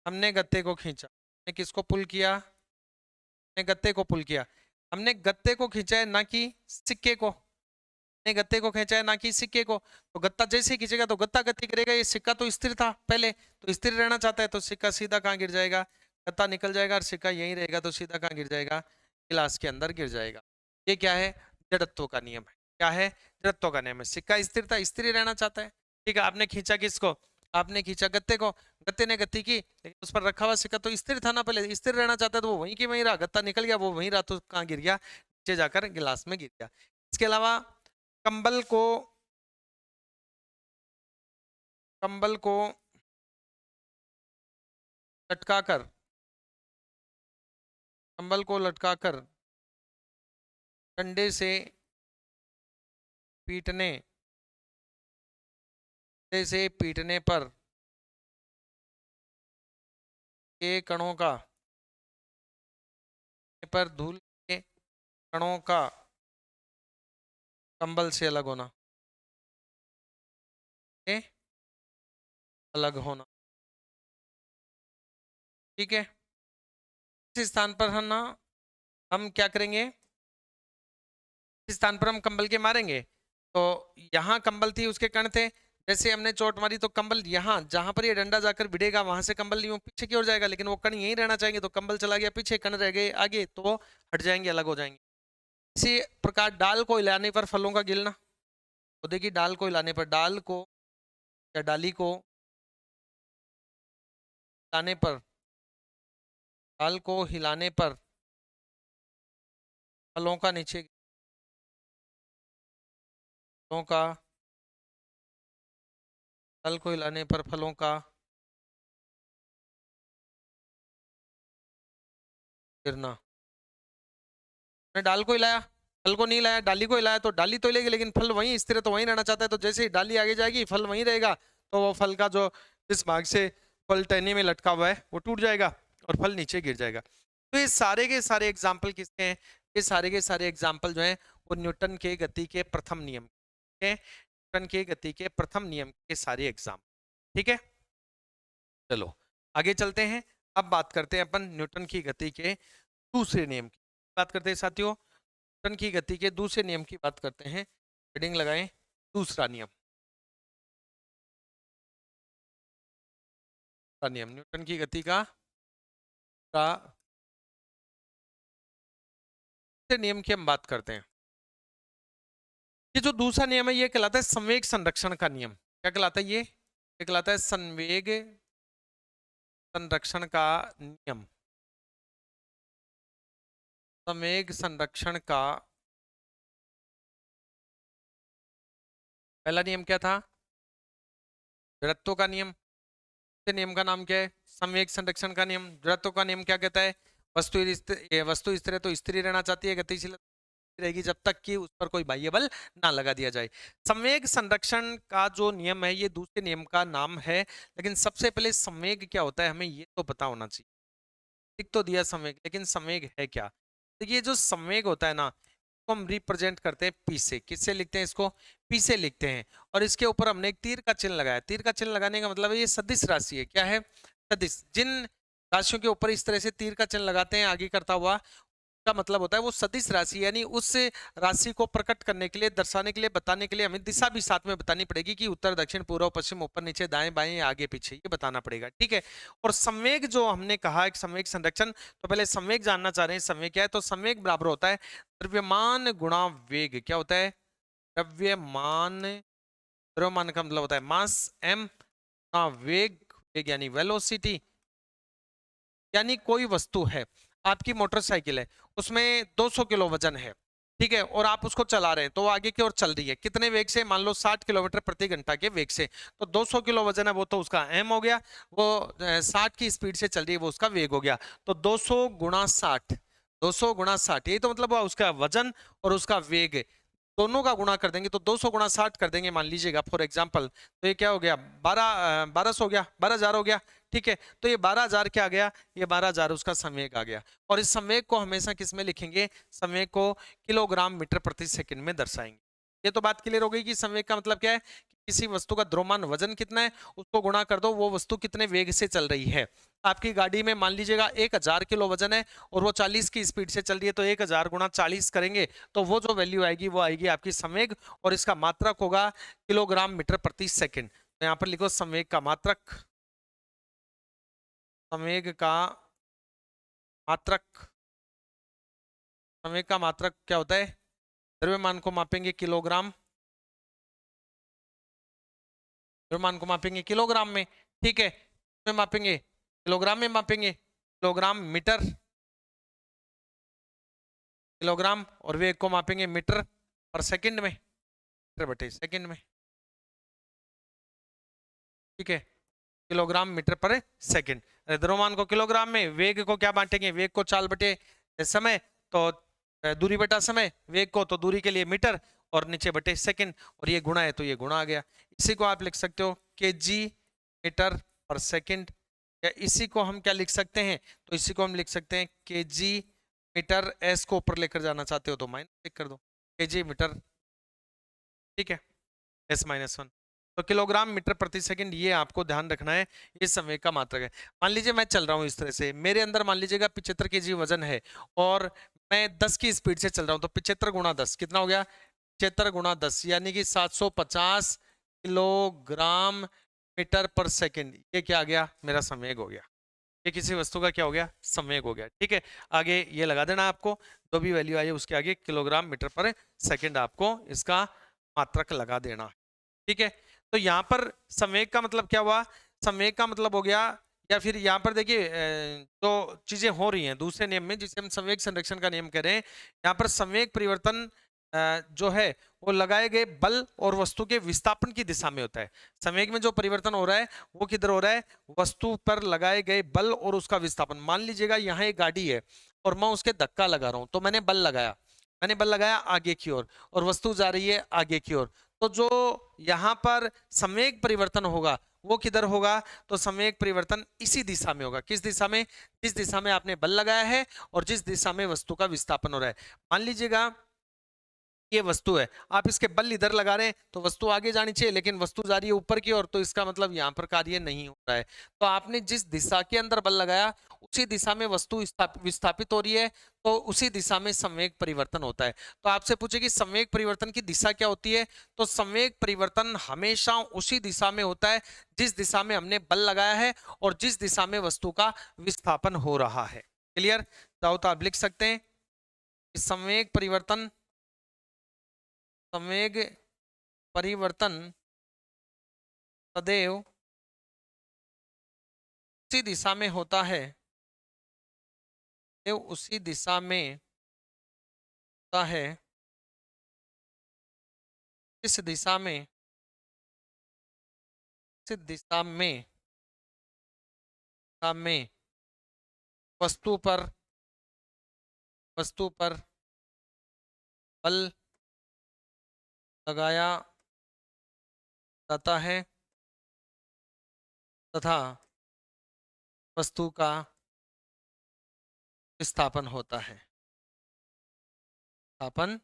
हमने गत्ते को खींचा, हमने किसको पुल किया, हमने गत्ते को पुल किया। हमने गत्ते को खींचा है ना कि सिक्के को, हमने गत्ते को खींचा है ना कि सिक्के को। तो गत्ता जैसे ही खींचेगा तो गत्ता गति करेगा, ये सिक्का तो स्थिर था पहले, तो स्थिर रहना चाहता है तो सिक्का सीधा कहाँ गिर जाएगा, गत्ता निकल जाएगा और सिक्का यहीं रहेगा तो सीधा कहाँ गिर जाएगा, गिलास के अंदर गिर जाएगा। ये क्या है, जड़त्व का नियम है। क्या है, जड़त्व का नियम है। सिक्का स्थिर था, स्थिर ही रहना चाहता है। ठीक है, आपने खींचा किसको, आपने खींचा गत्ते को, गत्ते ने गति की, लेकिन उस पर रखा हुआ सिक्का तो स्थिर था ना, पहले स्थिर रहना चाहता है तो वो वहीं की वहीं रहा, गत्ता निकल गया वो वहीं रहा तो कहाँ गिर गया, नीचे जाकर गिलास में गिर गया। इसके अलावा कंबल को, कंबल को लटकाकर, कंबल को लटकाकर डंडे से पीटने, डंडे से पीटने पर धूल के कणों का कंबल से अलग होना, के अलग होना। ठीक है, इस स्थान पर हम ना, हम क्या करेंगे, इस स्थान पर हम कंबल के मारेंगे तो यहाँ कंबल थी उसके कण थे, जैसे हमने चोट मारी तो कंबल यहाँ जहां पर ये डंडा जाकर भिड़ेगा वहां से कंबल यूं पीछे की ओर जाएगा, लेकिन वो कण यहीं रहना चाहेंगे तो कंबल चला गया पीछे, कण रह गए आगे तो वो हट जाएंगे, अलग हो जाएंगे। इसी प्रकार डाल को हिलाने पर फलों का गिरना, पौधे की डाल को हिलाने पर, डाल को या डाली को हिलाने पर, डाल को हिलाने पर फलों का नीचे, फलों का, डाल को हिलाने पर फलों का गिरना। मैंने डाल को हिलाया, फल को नहीं लाया, डाली को हिलाया तो डाली तो हिलेगी लेकिन फल वहीं स्थिर है तो वहीं रहना चाहता है, तो जैसे ही डाली आगे जाएगी फल वहीं रहेगा, तो वो फल का जो जिस भाग से फल टहनी में लटका हुआ है वो टूट जाएगा और फल नीचे गिर जाएगा। तो ये सारे के सारे एग्जाम्पल किसके हैं, ये सारे के सारे एग्जाम्पल जो हैं वो न्यूटन के गति के प्रथम नियम के, न्यूटन के गति के प्रथम नियम के सारे एग्जाम। ठीक है, चलो आगे चलते हैं। अब बात करते हैं अपन न्यूटन की गति के दूसरे नियम की बात करते हैं साथियों। न्यूटन की गति के दूसरे नियम की बात करते हैं। हेडिंग लगाएं, दूसरा नियम। नियम न्यूटन की गति का नियम की हम बात करते हैं। ये जो दूसरा नियम है ये कहलाता है संवेग संरक्षण का नियम। क्या कहलाता है ये कहलाता है संवेग संरक्षण का नियम। संवेग संरक्षण का पहला नियम क्या था? जड़त्व का नियम। नियम का नाम क्या है? संवेग संरक्षण का नियम। जड़त्व का नियम क्या कहता है? वस्तु स्थिर है तो स्थिर रहना चाहती है, गतिशील रहेगी जब तक कि उस पर कोई बाह्य बल ना लगा दिया जाए। संवेग संरक्षण का जो नियम है ये दूसरे नियम का नाम है। लेकिन सबसे पहले संवेग क्या होता है हमें ये तो पता होना चाहिए। लिख तो दिया संवेग, लेकिन संवेग है क्या? देखिए जो संवेग होता है ना, इसको हम रिप्रेजेंट करते हैं पी से। किससे लिखते हैं इसको? पी से लिखते हैं। और इसके ऊपर हमने एक तीर का चिन्ह लगाया। तीर का चिन्ह लगाने का मतलब है ये सदिश राशि है। क्या है? सदिश। जिन राशियों के ऊपर इस तरह से तीर का चिन्ह लगाते हैं आगे करता हुआ, का मतलब होता है वो सदिश राशि, यानी उस राशि को प्रकट करने के लिए, दर्शाने के लिए, बताने के लिए हमें दिशा भी साथ में बतानी पड़ेगी कि उत्तर दक्षिण पूर्व पश्चिम ऊपर नीचे दाएं बाएं आगे पीछे, ये बताना पड़ेगा। ठीक है। और संवेग जो हमने कहा एक संवेग संरक्षण, तो पहले संवेग जानना चाह रहे हैं। संवेग क्या है? तो संवेग बराबर होता है द्रव्यमान गुणा वेग। क्या होता है? द्रव्यमान। द्रव्यमान का मतलब होता है मास m गुणा वेग। वेग यानी वेलोसिटी। यानी कोई वस्तु है, आपकी मोटरसाइकिल है, उसमें 200 किलो वजन है, ठीक है, और आप उसको चला रहे हैं तो वो आगे की ओर चल रही है। कितने वेग से? मान लो 60 किलोमीटर प्रति घंटा के वेग से। तो 200 किलो वजन है वो तो उसका m हो गया, वो 60 की स्पीड से चल रही है वो उसका वेग हो गया। तो 200 गुणा 60, 200 गुणा 60, यही तो मतलब हुआ उसका वजन और उसका वेग दोनों का गुणा कर देंगे तो 200 गुणा 60 कर देंगे मान लीजिएगा फॉर एग्जांपल। तो ये क्या हो गया? 1200 हो गया, 12,000 हो गया। ठीक है, तो ये 12,000 क्या आ गया? ये 12,000 उसका संवेग आ गया। और इस संवेग को हमेशा किस में लिखेंगे? संवेग को किलोग्राम मीटर प्रति सेकंड में दर्शाएंगे। ये तो बात क्लियर हो गई कि संवेग का मतलब क्या है कि किसी वस्तु का द्रव्यमान वजन कितना है उसको गुणा कर दो, वो वस्तु कितने वेग से चल रही है। आपकी गाड़ी में मान लीजिएगा 1000 किलो वजन है और वो 40 की स्पीड से चल रही है, तो 1000 गुणा 40 करेंगे तो वो जो वैल्यू आएगी वो आएगी आपकी संवेग, और इसका मात्रक होगा किलोग्राम मीटर प्रति सेकंड। तो यहाँ पर लिखो संवेग का मात्रक। संवेग का मात्रक। संवेग का मात्रक क्या होता है? द्रव्यमान को मापेंगे किलोग्राम, द्रव्यमान को मापेंगे किलोग्राम में। ठीक है, में मापेंगे किलोग्राम में, मापेंगे किलोग्राम मीटर, किलोग्राम, और वेग को मापेंगे मीटर पर सेकंड में, मीटर बटे सेकंड में। ठीक है, किलोग्राम मीटर पर सेकंड। द्रव्यमान को किलोग्राम में, वेग को क्या बांटेंगे? वेग को चाल बटे समय, तो दूरी बटा समय, वेग को तो दूरी के लिए मीटर और नीचे बटे सेकंड, और ये गुणा है तो ये गुणा आ गया। इसी को आप लिख सकते हो केजी मीटर पर सेकंड, या इसी को हम क्या लिख सकते हैं? तो इसी को हम लिख सकते हैं केजी मीटर। एस को ऊपर लेकर जाना चाहते हो तो माइनस लिख कर दो, केजी मीटर। ठीक है, S-1। तो किलोग्राम मीटर प्रति सेकंड, ये आपको ध्यान रखना है, ये संवेग का मात्रक है। मान लीजिए मैं चल रहा हूँ इस तरह से, मेरे अंदर मान लीजिएगा 75 केजी वजन है और मैं 10 की स्पीड से चल रहा हूँ, तो 75 गुणा 10 कितना हो गया? 75 गुणा 10 यानी कि 750 किलोग्राम मीटर पर सेकंड। ये क्या आ गया? मेरा संवेग हो गया। ये किसी वस्तु का क्या हो गया? संवेग हो गया। ठीक है, आगे ये लगा देना आपको, जो भी वैल्यू आई उसके आगे किलोग्राम मीटर पर सेकंड आपको इसका मात्रक लगा देना। ठीक है, तो यहाँ पर संवेग का मतलब क्या हुआ? संवेग का मतलब हो गया, या फिर यहाँ पर देखिए जो चीजें हो रही हैं दूसरे नियम में जिसे हम संवेग संरक्षण का नियम कह रहे हैं, यहाँ पर संवेग परिवर्तन जो है वो लगाए गए बल और वस्तु के विस्थापन की दिशा में होता है। संवेग में जो परिवर्तन हो रहा है वो किधर हो रहा है? वस्तु पर लगाए गए बल और उसका विस्थापन। मान लीजिएगा यहाँ एक गाड़ी है और मैं उसके धक्का लगा रहा हूँ, तो मैंने बल लगाया, मैंने बल लगाया आगे की ओर और वस्तु जा रही है आगे की ओर, तो जो यहाँ पर संवेग परिवर्तन होगा वो किधर होगा? तो संवेग परिवर्तन इसी दिशा में होगा। किस दिशा में? जिस दिशा में आपने बल लगाया है और जिस दिशा में वस्तु का विस्थापन हो रहा है। मान लीजिएगा ये वस्तु है, आप इसके बल इधर लगा रहे हैं तो वस्तु आगे जानी चाहिए, लेकिन वस्तु जा रही है ऊपर की ओर, तो इसका मतलब यहाँ पर कार्य नहीं हो रहा है। तो आपने जिस दिशा के अंदर बल लगाया उसी दिशा में वस्तु विस्थापित हो रही है, तो उसी दिशा में संवेग परिवर्तन होता है। तो आपसे पूछे कि संवेग परिवर्तन की दिशा क्या होती है, तो संवेग परिवर्तन हमेशा उसी दिशा में होता है जिस दिशा में हमने बल लगाया है और जिस दिशा में वस्तु का विस्थापन हो रहा है। क्लियर? चाहो तो आप लिख सकते हैं कि संवेग परिवर्तन सदैव उसी दिशा में होता है, सदैव उसी दिशा में होता है इस दिशा में वस्तु पर बल लगाया जाता है तथा वस्तु का विस्थापन होता है। विस्थापन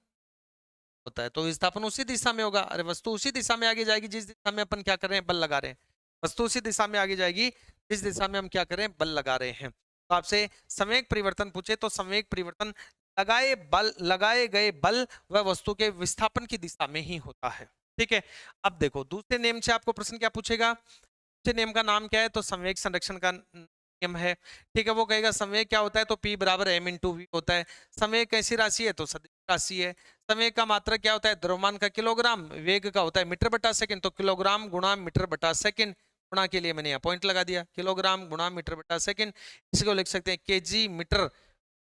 होता है, तो विस्थापन उसी दिशा में होगा। अरे वस्तु उसी दिशा में आगे जाएगी जिस दिशा में अपन क्या कर रहे हैं, बल लगा रहे हैं। वस्तु उसी दिशा में आगे जाएगी जिस दिशा में हम क्या कर रहे हैं, बल लगा रहे हैं। तो आपसे संवेग परिवर्तन पूछे तो संवेग परिवर्तन लगाए गए बल व वस्तु के विस्थापन की दिशा में ही होता है। ठीक है। अब देखो दूसरे नियम से आपको प्रश्न क्या पूछेगा, दूसरे नियम का नाम क्या है, तो संवेग संरक्षण का नियम है। ठीक है, वो कहेगा संवेग क्या होता है, तो P बराबर m इंटू वी होता है। संवेग कैसी राशि है, तो सदिश राशि है। संवेग का मात्रक क्या होता है, द्रव्यमान का किलोग्राम, वेग का होता है मीटर बटा सेकंड, तो किलोग्राम गुणा मीटर बटा सेकंड, गुणा के लिए मैंने यहाँ पॉइंट लगा दिया, किलोग्राम गुणा मीटर बटा सेकंड। इसको लिख सकते हैं केजी मीटर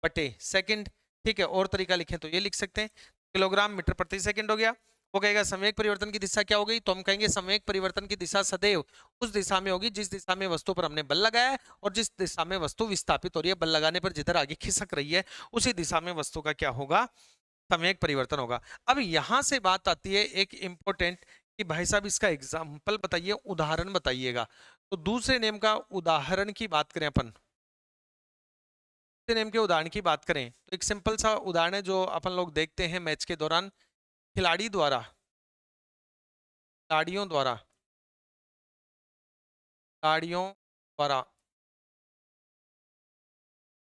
बटे सेकंड। ठीक है, और तरीका लिखें तो ये लिख सकते हैं किलोग्राम मीटर प्रति सेकंड हो गया। वो कहेगा संवेग परिवर्तन की दिशा क्या हो गई, तो हम कहेंगे संवेग परिवर्तन की दिशा सदैव उस दिशा में होगी जिस दिशा में वस्तु पर हमने बल लगाया है और जिस दिशा में वस्तु विस्थापित हो रही है। बल लगाने पर जिधर आगे खिसक रही है उसी दिशा में वस्तु का क्या होगा, संवेग परिवर्तन होगा। अब यहां से बात आती है एक इंपॉर्टेंट कि भाई साहब इसका एग्जाम्पल बताइए, उदाहरण बताइएगा। तो दूसरे नियम का उदाहरण की बात करें अपन, दूसरे नियम के उदाहरण की बात करें तो एक सिंपल सा उदाहरण है जो अपन लोग देखते हैं मैच के दौरान। खिलाड़ियों द्वारा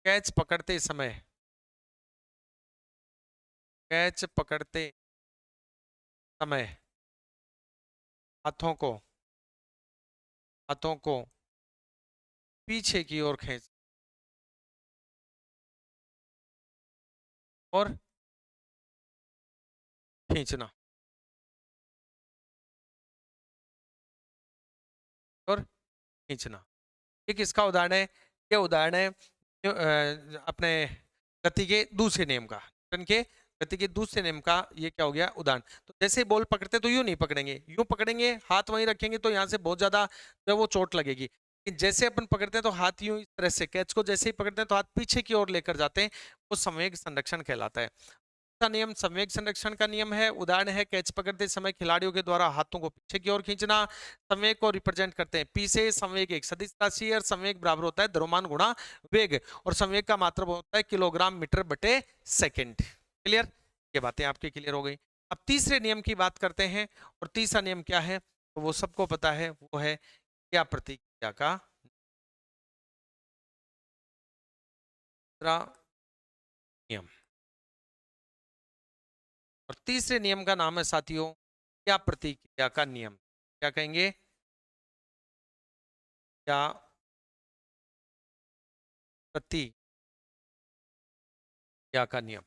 कैच पकड़ते समय हाथों को पीछे की ओर खींचना और खींचना। एक इसका उदाहरण है, ये उदाहरण है अपने गति के दूसरे नियम का, न्यूटन के गति के दूसरे नियम का ये क्या हो गया उदाहरण। तो जैसे बॉल पकड़ते तो यूं नहीं पकड़ेंगे, यूं पकड़ेंगे हाथ वहीं रखेंगे तो यहाँ से बहुत ज्यादा जो है वो चोट लगेगी। लेकिन जैसे अपन पकड़ते हैं तो हाथ यूं इस तरह से, कैच को जैसे ही पकड़ते हैं तो हाथ पीछे की ओर लेकर जाते हैं, वो संवेग संरक्षण कहलाता है। का नियम संवेग संरक्षण का नियम है। उदाहरण है कैच पकड़ते समय खिलाड़ियों के द्वारा हाथों को पीछे की ओर खींचना। संवेग को रिप्रेजेंट करते हैं पी से। संवेग एक सदिश राशि है और संवेग बराबर होता है द्रव्यमान गुणा वेग, और संवेग का मात्रक होता है किलोग्राम मीटर बटे सेकंड। क्लियर? ये बातें आपकी क्लियर हो गई। अब तीसरे नियम की बात करते हैं, और तीसरा नियम क्या है तो वो सबको पता है, वो है क्या प्रतिक्रिया का नियम। और तीसरे नियम का नाम है साथियों क्या प्रतिक्रिया का नियम। क्या कहेंगे, क्या प्रतिक्रिया का नियम,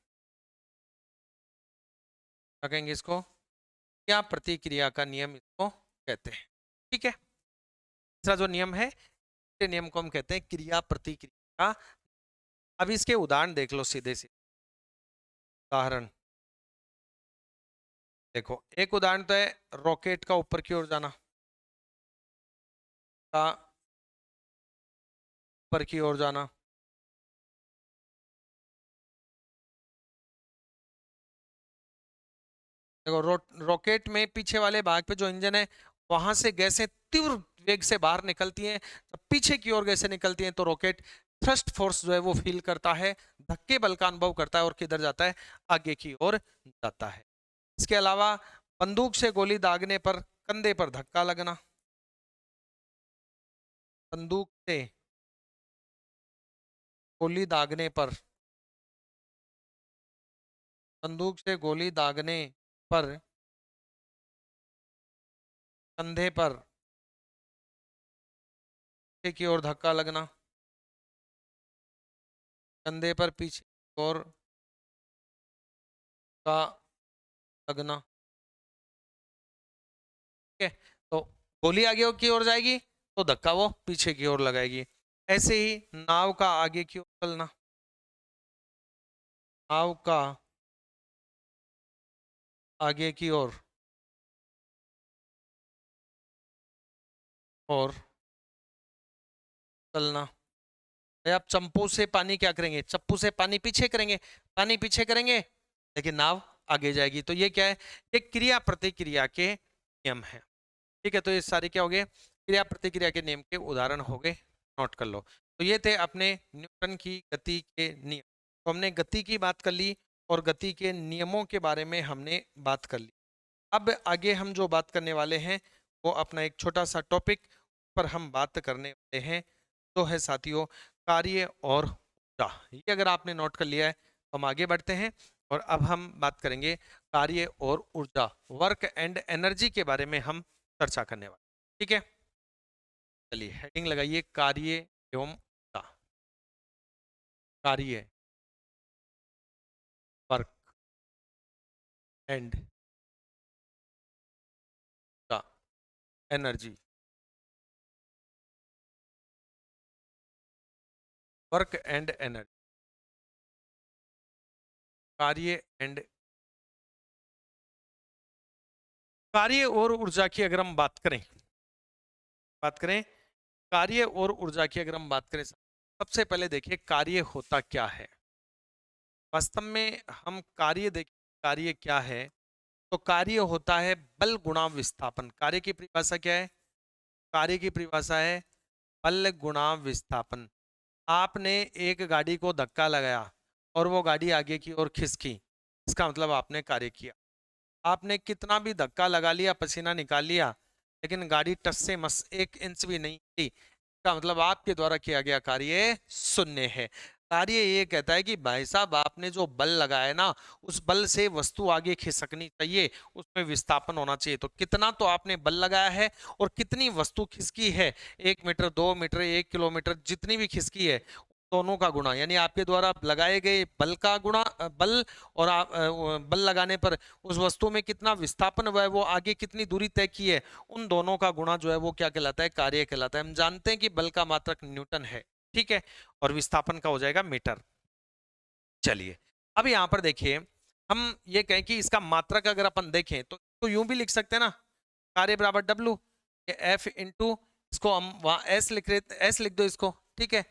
क्या कहेंगे इसको, क्या प्रतिक्रिया का नियम इसको कहते हैं। ठीक है, तीसरा जो नियम है इस नियम को हम कहते हैं क्रिया प्रतिक्रिया का। अब इसके उदाहरण देख लो, सीधे सीधे उदाहरण देखो। एक उदाहरण तो है रॉकेट का ऊपर की ओर जाना, का ऊपर की ओर जाना। देखो रॉकेट में पीछे वाले भाग पे जो इंजन है वहां से गैसें तीव्र वेग से बाहर निकलती हैं। जब पीछे की ओर गैसें निकलती हैं तो रॉकेट थ्रस्ट फोर्स जो है वो फील करता है, धक्के बल का अनुभव करता है और किधर जाता है, आगे की ओर जाता है। इसके अलावा बंदूक से गोली दागने पर कंधे पर धक्का लगना, बंदूक से गोली दागने पर, बंदूक से गोली दागने पर कंधे पर पीछे की ओर धक्का लगना, कंधे पर पीछे की ओर का लगना। ठीक है, तो गोली आगे की ओर जाएगी तो धक्का वो पीछे की ओर लगाएगी। ऐसे ही नाव का आगे की ओर चलना, नाव का आगे की ओर और चलना। भाई आप चंपू से पानी क्या करेंगे, चप्पू से पानी पीछे करेंगे, पानी पीछे करेंगे लेकिन नाव आगे जाएगी। तो ये क्या है, ये क्रिया प्रतिक्रिया के नियम है। ठीक है, तो ये सारे क्या हो गए, क्रिया प्रतिक्रिया के नियम के उदाहरण हो गए, नोट कर लो। तो ये थे अपने न्यूटन की गति के नियम। तो हमने गति की बात कर ली और गति के नियमों के बारे में हमने बात कर ली। अब आगे हम जो बात करने वाले हैं वो अपना एक छोटा सा टॉपिक पर हम बात करने वाले हैं, तो है साथियों कार्य और ऊर्जा। ये अगर आपने नोट कर लिया है तो हम आगे बढ़ते हैं और अब हम बात करेंगे कार्य और ऊर्जा, वर्क एंड एनर्जी के बारे में हम चर्चा करने वाले। ठीक है, चलिए हेडिंग लगाइए, कार्य एवं ऊर्जा। कार्य, वर्क एंड ऊर्जा, एनर्जी। वर्क एंड एनर्जी, कार्य एंड, कार्य और ऊर्जा की अगर हम बात करें कार्य और ऊर्जा की अगर हम बात करें, सबसे पहले देखिए कार्य होता क्या है। वास्तव में हम कार्य देखें, कार्य क्या है, तो कार्य होता है बल गुणा विस्थापन। कार्य की परिभाषा क्या है, कार्य की परिभाषा है बल गुणा विस्थापन। आपने एक गाड़ी को धक्का लगाया और वो गाड़ी आगे की ओर खिसकी, इसका मतलब आपने कार्य किया। आपने कितना भी धक्का लगा लिया, पसीना निकाल लिया, लेकिन गाड़ी टस से मस 1 इंच भी नहीं हिली, इसका मतलब आपके द्वारा किया गया कार्य शून्य है। कार्य ये कहता है कि भाई साहब आपने जो बल लगाया ना, उस बल से वस्तु आगे खिसकनी चाहिए, उसमें विस्थापन होना चाहिए। तो कितना तो आपने बल लगाया है और कितनी वस्तु खिसकी है, 1 मीटर, 2 मीटर, 1 किलोमीटर, जितनी भी खिसकी है, दोनों का गुणा, यानी आपके द्वारा लगाए गए बल का गुणा, बल और बल लगाने पर उस वस्तु में कितना विस्थापन हुआ है, वो आगे कितनी दूरी तय की है, उन दोनों का गुणा जो है वो क्या कहलाता है, कार्य कहलाता है। हम जानते हैं कि बल का मात्रक न्यूटन है, ठीक है, और विस्थापन का हो जाएगा मीटर। चलिए अब यहाँ पर देखिए, हम ये कहें कि इसका मात्रक अगर अपन देखें तो यूं भी लिख सकते हैं ना, कार्य बराबर डब्लू, एफ इंटू, इसको हम वहां एस लिख रहे, एस लिख दो इसको, ठीक है,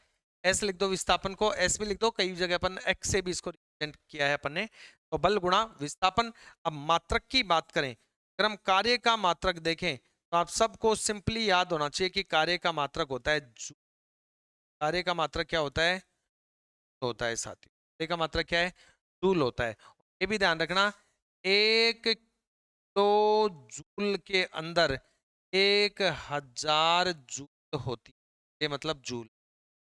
एस लिख दो, विस्थापन को एस भी लिख दो, कई जगह अपन एक्स से भी इसको रिप्रेजेंट किया है अपन ने। तो बल गुणा विस्थापन। अब मात्रक की बात करें, अगर हम कार्य का मात्रक देखें तो आप सबको सिंपली याद होना चाहिए कि कार्य का मात्रक होता है कार्य का मात्रक क्या होता है साथी, कार्य का मात्रक क्या है, जूल होता है। ये भी ध्यान रखना, 1 किलो जूल के अंदर 1000 जूल होती है, ये मतलब जूल।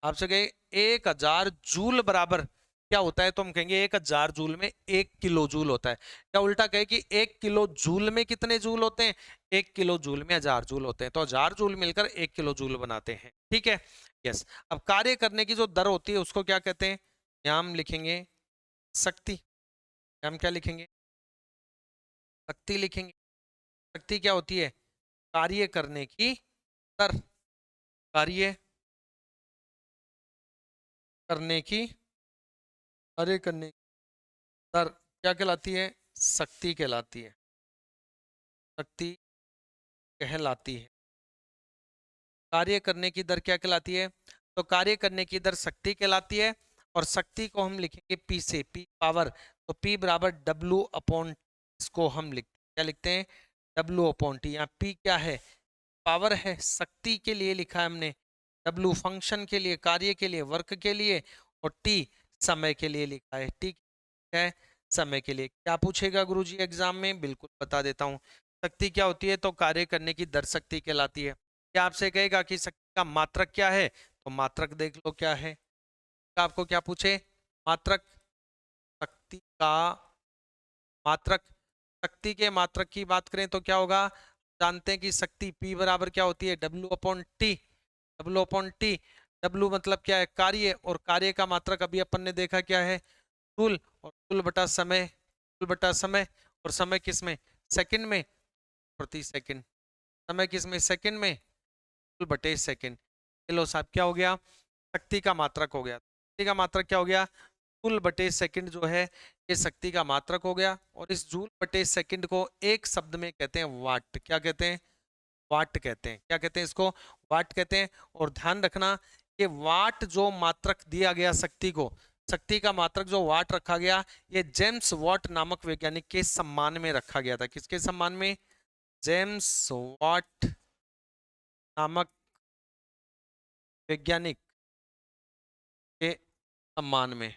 आपसे कहे 1000 जूल बराबर क्या होता है, तो हम कहेंगे 1000 जूल में 1 किलो जूल होता है। या उल्टा कहे कि 1 किलो जूल में कितने जूल होते हैं, 1 किलो जूल में 1000 जूल होते हैं। तो 1000 जूल मिलकर 1 किलो जूल बनाते हैं, ठीक है। यस, अब कार्य करने की जो दर होती है उसको क्या कहते हैं, यहाँ हम लिखेंगे शक्ति। हम क्या लिखेंगे, शक्ति लिखेंगे। शक्ति क्या होती है, कार्य करने की दर, कार्य करने की, कार्य करने की दर क्या कहलाती है, शक्ति कहलाती है, शक्ति कहलाती है। कार्य करने की दर क्या कहलाती है, तो कार्य करने की दर शक्ति कहलाती है। और शक्ति को हम लिखेंगे पी से, पी पावर, तो पी बराबर डब्लू अपॉन, इसको हम क्या लिखते हैं, डब्लू अपॉन टी। यहाँ पी क्या है, पावर है, शक्ति के लिए लिखा है हमने, डब्लू फंक्शन के लिए, कार्य के लिए, वर्क के लिए, और टी समय के लिए लिखा है। टी है समय के लिए। क्या पूछेगा गुरुजी एग्जाम में? बिल्कुल बता देता हूँ। शक्ति क्या होती है? तो कार्य करने की दर शक्ति कहलाती है। क्या आपसे कहेगा कि शक्ति का मात्रक क्या है? तो मात्रक देख लो क्या है। आपको क्या पूछे? मात्रक। शक्ति का मात्रक। शक्ति के मात्रक की बात करें तो क्या होगा? जानते हैं कि शक्ति P बराबर क्या होती है? W upon T. W upon T. W मतलब क्या है? कार्य। और कार्य का मात्रक अभी अपन ने देखा क्या है? जूल। और जूल बटा समय। जूल बटा समय। और समय किस में? सेकंड में। प्रति सेकंड। समय किस में? सेकंड में। जूल बटे सेकंड। लो साहब क्या हो गया? शक्ति का मात्रक हो गया। शक्ति का मात्रक क्या हो गया? जूल बटे सेकंड जो है ये शक्ति का मात्रक हो गया। और इस जूल बटे सेकंड को एक शब्द में कहते हैं वाट। क्या कहते हैं? वाट कहते हैं। क्या कहते हैं इसको? वाट कहते हैं। और ध्यान रखना कि वाट जो मात्रक दिया गया शक्ति को, शक्ति का मात्रक जो वाट रखा गया, ये जेम्स वाट नामक वैज्ञानिक के सम्मान में रखा गया था। किसके सम्मान में? जेम्स वाट नामक वैज्ञानिक के सम्मान में।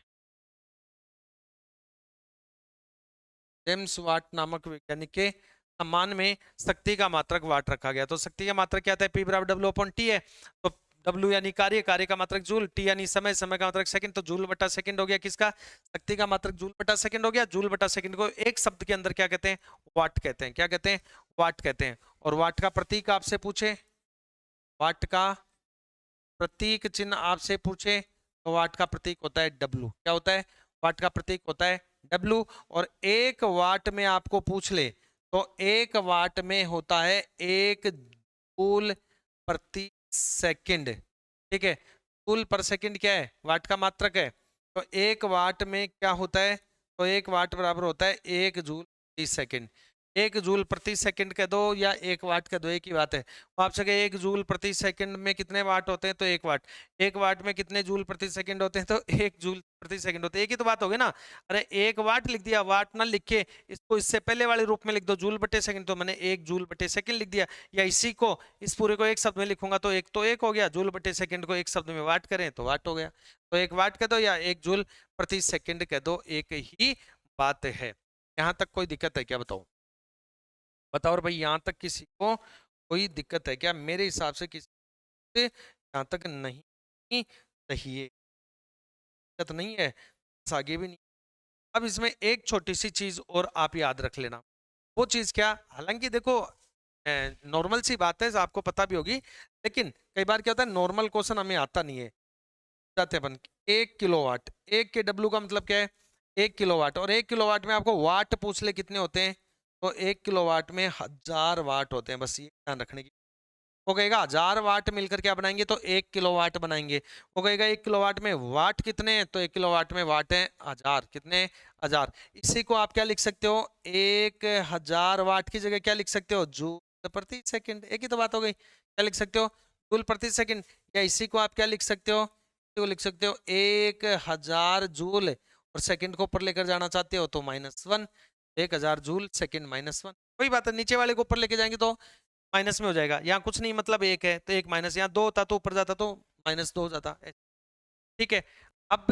जेम्स वाट नामक वैज्ञानिक के सम्मान में शक्ति का मात्रक वाट रखा गया। तो शक्ति का मात्रक क्या था? P बराबर W अपॉन टी है। तो W यानी कार्य, कार्य का मात्रक जूल, T यानी समय, समय का मात्रक सेकंड। तो जूल बटा सेकंड हो गया किसका? शक्ति का मात्रक जूल बटा सेकंड हो गया। जूल बटा सेकंड को एक शब्द के अंदर क्या कहते हैं? वाट कहते हैं। क्या कहते हैं? वाट कहते हैं। और वाट का प्रतीक आपसे पूछे, वाट का प्रतीक चिन्ह आपसे पूछे, तो वाट का प्रतीक होता है W। क्या होता है? वाट का प्रतीक होता है W। और एक वाट में आपको पूछ ले तो एक वाट में होता है 1 जूल प्रति सेकंड। ठीक है, जूल पर सेकंड क्या है? वाट का मात्रक है। तो एक वाट में क्या होता है? तो एक वाट बराबर होता है 1 जूल प्रति सेकंड। 1 जूल प्रति सेकंड कह दो या 1 वाट कह दो, एक ही बात है। वो आपसे कहे 1 जूल प्रति सेकंड में कितने वाट होते हैं? तो 1 वाट। 1 वाट में कितने जूल प्रति सेकंड होते हैं? तो 1 जूल प्रति सेकंड होते हैं। एक ही तो बात होगी ना। अरे 1 वाट लिख दिया, वाट ना लिख के इसको इससे पहले वाले रूप में लिख दो, जूल बटे सेकंड, तो मैंने 1 जूल बटे सेकंड लिख दिया। या इसी को, इस पूरे को एक शब्द में लिखूंगा तो एक हो गया। जूल बटे सेकंड को एक शब्द में वाट करें तो वाट हो गया। तो 1 वाट कह दो या 1 जूल प्रति सेकंड कह दो, एक ही बात है। यहां तक कोई दिक्कत है क्या? बताओ बताओ। और भाई यहाँ तक किसी को कोई दिक्कत है क्या? मेरे हिसाब से किसी से यहाँ तक नहीं चाहिए, दिक्कत नहीं है, बस आगे भी नहीं। अब इसमें एक छोटी सी चीज और आप याद रख लेना। वो चीज क्या? हालांकि देखो नॉर्मल सी बात है, आपको पता भी होगी, लेकिन कई बार क्या होता है नॉर्मल क्वेश्चन हमें आता नहीं है। जाते अपन 1 किलोवाट, 1 के W का मतलब क्या है? 1 किलोवाट। और 1 किलोवाट में आपको वाट पूछ ले कितने होते हैं? तो 1 किलोवाट में 1000 वाट होते हैं। बस ये ध्यान रखने की। वो कहेगा 1000 वाट मिलकर क्या बनाएंगे? तो 1 किलोवाट बनाएंगे। वो कहेगा 1 किलोवाट में वाट कितने हैं? तो 1 किलोवाट में वाट है 1000। कितने? 1000। इसी को आप क्या लिख सकते हो? 1000 वाट की जगह क्या लिख सकते हो? जूल प्रति सेकंड। एक ही तो बात हो गई। क्या लिख सकते हो? जूल प्रति सेकंड। या इसी को आप क्या लिख सकते हो? इसी को लिख सकते हो 1000 जूल। और सेकंड को ऊपर लेकर जाना चाहते हो तो -1। 1000 जूल सेकंड -1। वही बात है, नीचे वाले को ऊपर लेके जाएंगे तो माइनस में हो जाएगा। यहाँ कुछ नहीं, मतलब एक है तो एक माइनस, यहाँ 2 होता तो ऊपर जाता तो -2 हो जाता। ठीक है। अब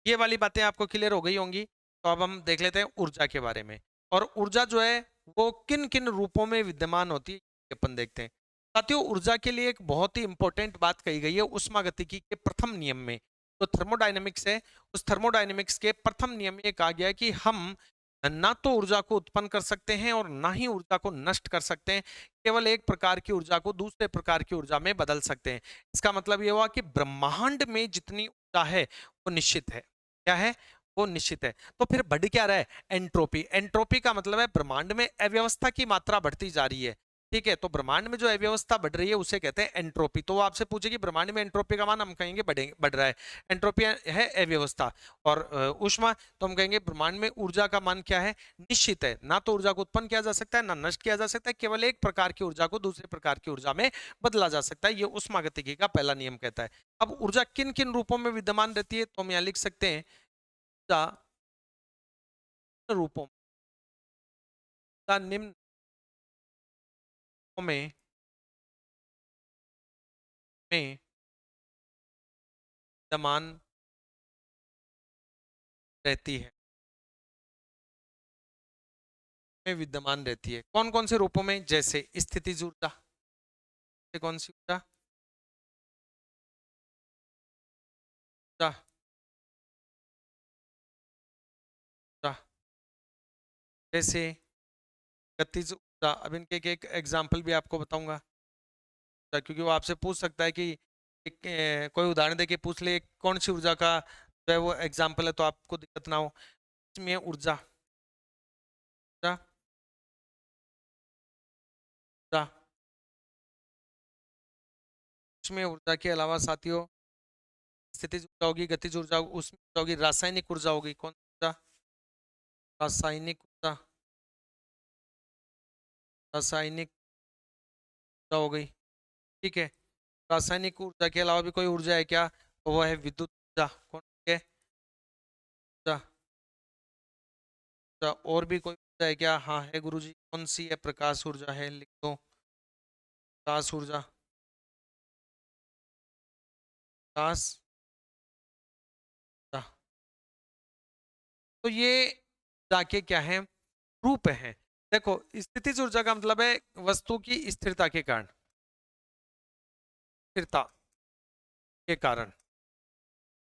ये वाली बातें आपको क्लियर हो गई होंगी। तो अब हम देख लेते हैं ऊर्जा के बारे में। और ऊर्जा जो है वो किन किन रूपों में विद्यमान होती है ये अपन देखते हैं। साथियों, ऊर्जा के लिए एक बहुत ही इंपॉर्टेंट बात कही गई है उष्मागतिकी के प्रथम नियम में। तो थर्मोडायनेमिक्स है, उस थर्मोडायनेमिक्स के प्रथम नियम में कहा गया है कि हम ना तो ऊर्जा को उत्पन्न कर सकते हैं और ना ही ऊर्जा को नष्ट कर सकते हैं। केवल एक प्रकार की ऊर्जा को दूसरे प्रकार की ऊर्जा में बदल सकते हैं। इसका मतलब यह हुआ कि ब्रह्मांड में जितनी ऊर्जा है वो निश्चित है। क्या है? वो निश्चित है। तो फिर बढ़ क्या रहा है? एंट्रोपी। एंट्रोपी का मतलब है ब्रह्मांड में अव्यवस्था की मात्रा बढ़ती जा रही है। ठीक है, तो ब्रह्मांड में जो अव्यवस्था बढ़ रही है उसे कहते हैं एंट्रोपी। तो वो आपसे पूछेगी ब्रह्मांड में एंट्रोपी का मान, हम कहेंगे बढ़ रहा है। एंट्रोपी है अव्यवस्था। और ऊष्मा, तो हम कहेंगे ब्रह्मांड में ऊर्जा का मान क्या है? निश्चित है। ना तो ऊर्जा को उत्पन्न किया जा सकता है ना नष्ट किया जा सकता है, केवल एक प्रकार की ऊर्जा को दूसरे प्रकार की ऊर्जा में बदला जा सकता है। ये ऊष्मागतिकी का पहला नियम कहता है। अब ऊर्जा किन किन रूपों में विद्यमान रहती है? तो हम यहाँ लिख सकते हैं ऊर्जा रूपों निम्न में विद्यमान रहती है। में विद्यमान रहती है। कौन कौन से रूपों में? जैसे स्थितिज ऊर्जा, कौन सी ऊर्जा? ऊर्जा, ऊर्जा। जैसे गतिज ऊर्जा। अब इनके एक एग्जाम्पल भी आपको बताऊंगा, क्योंकि वो आपसे पूछ सकता है कि कोई उदाहरण देके पूछ ले कौन सी ऊर्जा का जो है वो एग्जाम्पल है, तो आपको दिक्कत ना हो। इसमें ऊर्जा, ऊर्जा, ऊर्जा। उसमें ऊर्जा के अलावा साथियों स्थितिज ऊर्जा होगी, गतिज ऊर्जा उसमें होगी, रासायनिक ऊर्जा होगी। कौन सी ऊर्जा? रासायनिक ऊर्जा, रासायनिक ऊर्जा हो गई। ठीक है। रासायनिक ऊर्जा के अलावा भी कोई ऊर्जा है क्या? तो वो है विद्युत ऊर्जा। कौन सी है? ऊर्जा, ऊर्जा। और भी कोई ऊर्जा है क्या? हाँ है गुरुजी। कौन सी है? प्रकाश ऊर्जा है, लिख दो। प्रकाश ऊर्जा, प्रकाश ऊर्जा। तो ये जाके क्या है? रूप है। देखो स्थितिज ऊर्जा का मतलब है वस्तु की स्थिरता के कारण, स्थिरता के कारण।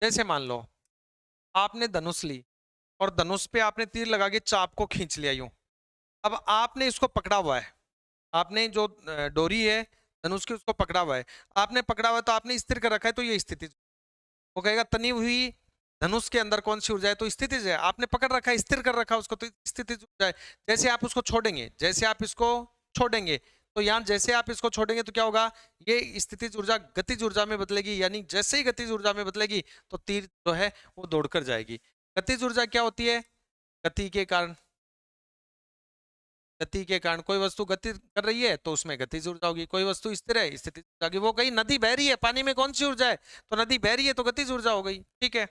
जैसे मान लो आपने धनुष ली और धनुष पे आपने तीर लगा के चाप को खींच लिया यूं। अब आपने इसको पकड़ा हुआ है, आपने जो डोरी है धनुष की उसको पकड़ा हुआ है, आपने पकड़ा हुआ है तो आपने स्थिर कर रखा है, तो ये स्थिति। वो कहेगा तनी हुई धनुष के अंदर कौन सी ऊर्जा है? तो स्थितिज है। आपने पकड़ रखा है, स्थिर कर रखा है उसको, तो स्थितिज ऊर्जा है। जैसे आप उसको छोड़ेंगे, जैसे आप इसको छोड़ेंगे, तो यहाँ जैसे आप इसको छोड़ेंगे तो क्या होगा? ये स्थितिज ऊर्जा गतिज ऊर्जा में बदलेगी, यानी जैसे ही गतिज ऊर्जा में बदलेगी तो तीर जो है वो दौड़कर जाएगी। गतिज ऊर्जा क्या होती है? गति के कारण, गति के कारण कोई वस्तु गति कर रही है तो उसमें गतिज ऊर्जा होगी, कोई वस्तु स्थिर है स्थितिज ऊर्जा होगी। वो कहीं नदी बह रही है, पानी में कौन सी ऊर्जा है? तो नदी बह रही है तो गतिज ऊर्जा हो गई। ठीक है।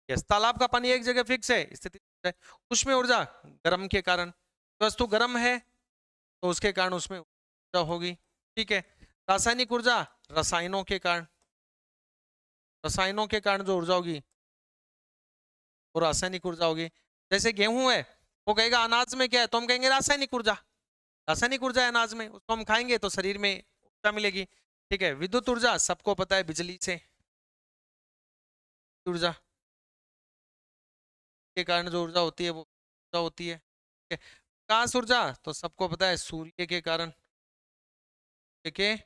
यस, तालाब का पानी एक जगह फिक्स है, स्थिति है। उसमें ऊर्जा गर्म के कारण, वस्तु गर्म है तो उसके कारण उसमें ऊर्जा होगी। ठीक है। रासायनिक ऊर्जा, रसायनों के कारण, रसायनों के कारण जो ऊर्जा होगी वो रासायनिक ऊर्जा होगी। जैसे गेहूं है, वो कहेगा अनाज में क्या है? तो हम कहेंगे रासायनिक ऊर्जा, रासायनिक ऊर्जा है अनाज में, उसको हम खाएंगे तो शरीर में ऊर्जा मिलेगी। ठीक है। विद्युत ऊर्जा सबको पता है, बिजली से ऊर्जा के कारण जो ऊर्जा होती है वो ऊर्जा होती है। ठीक है। प्रकाश ऊर्जा तो सबको पता है, सूर्य के कारण, सूर्य के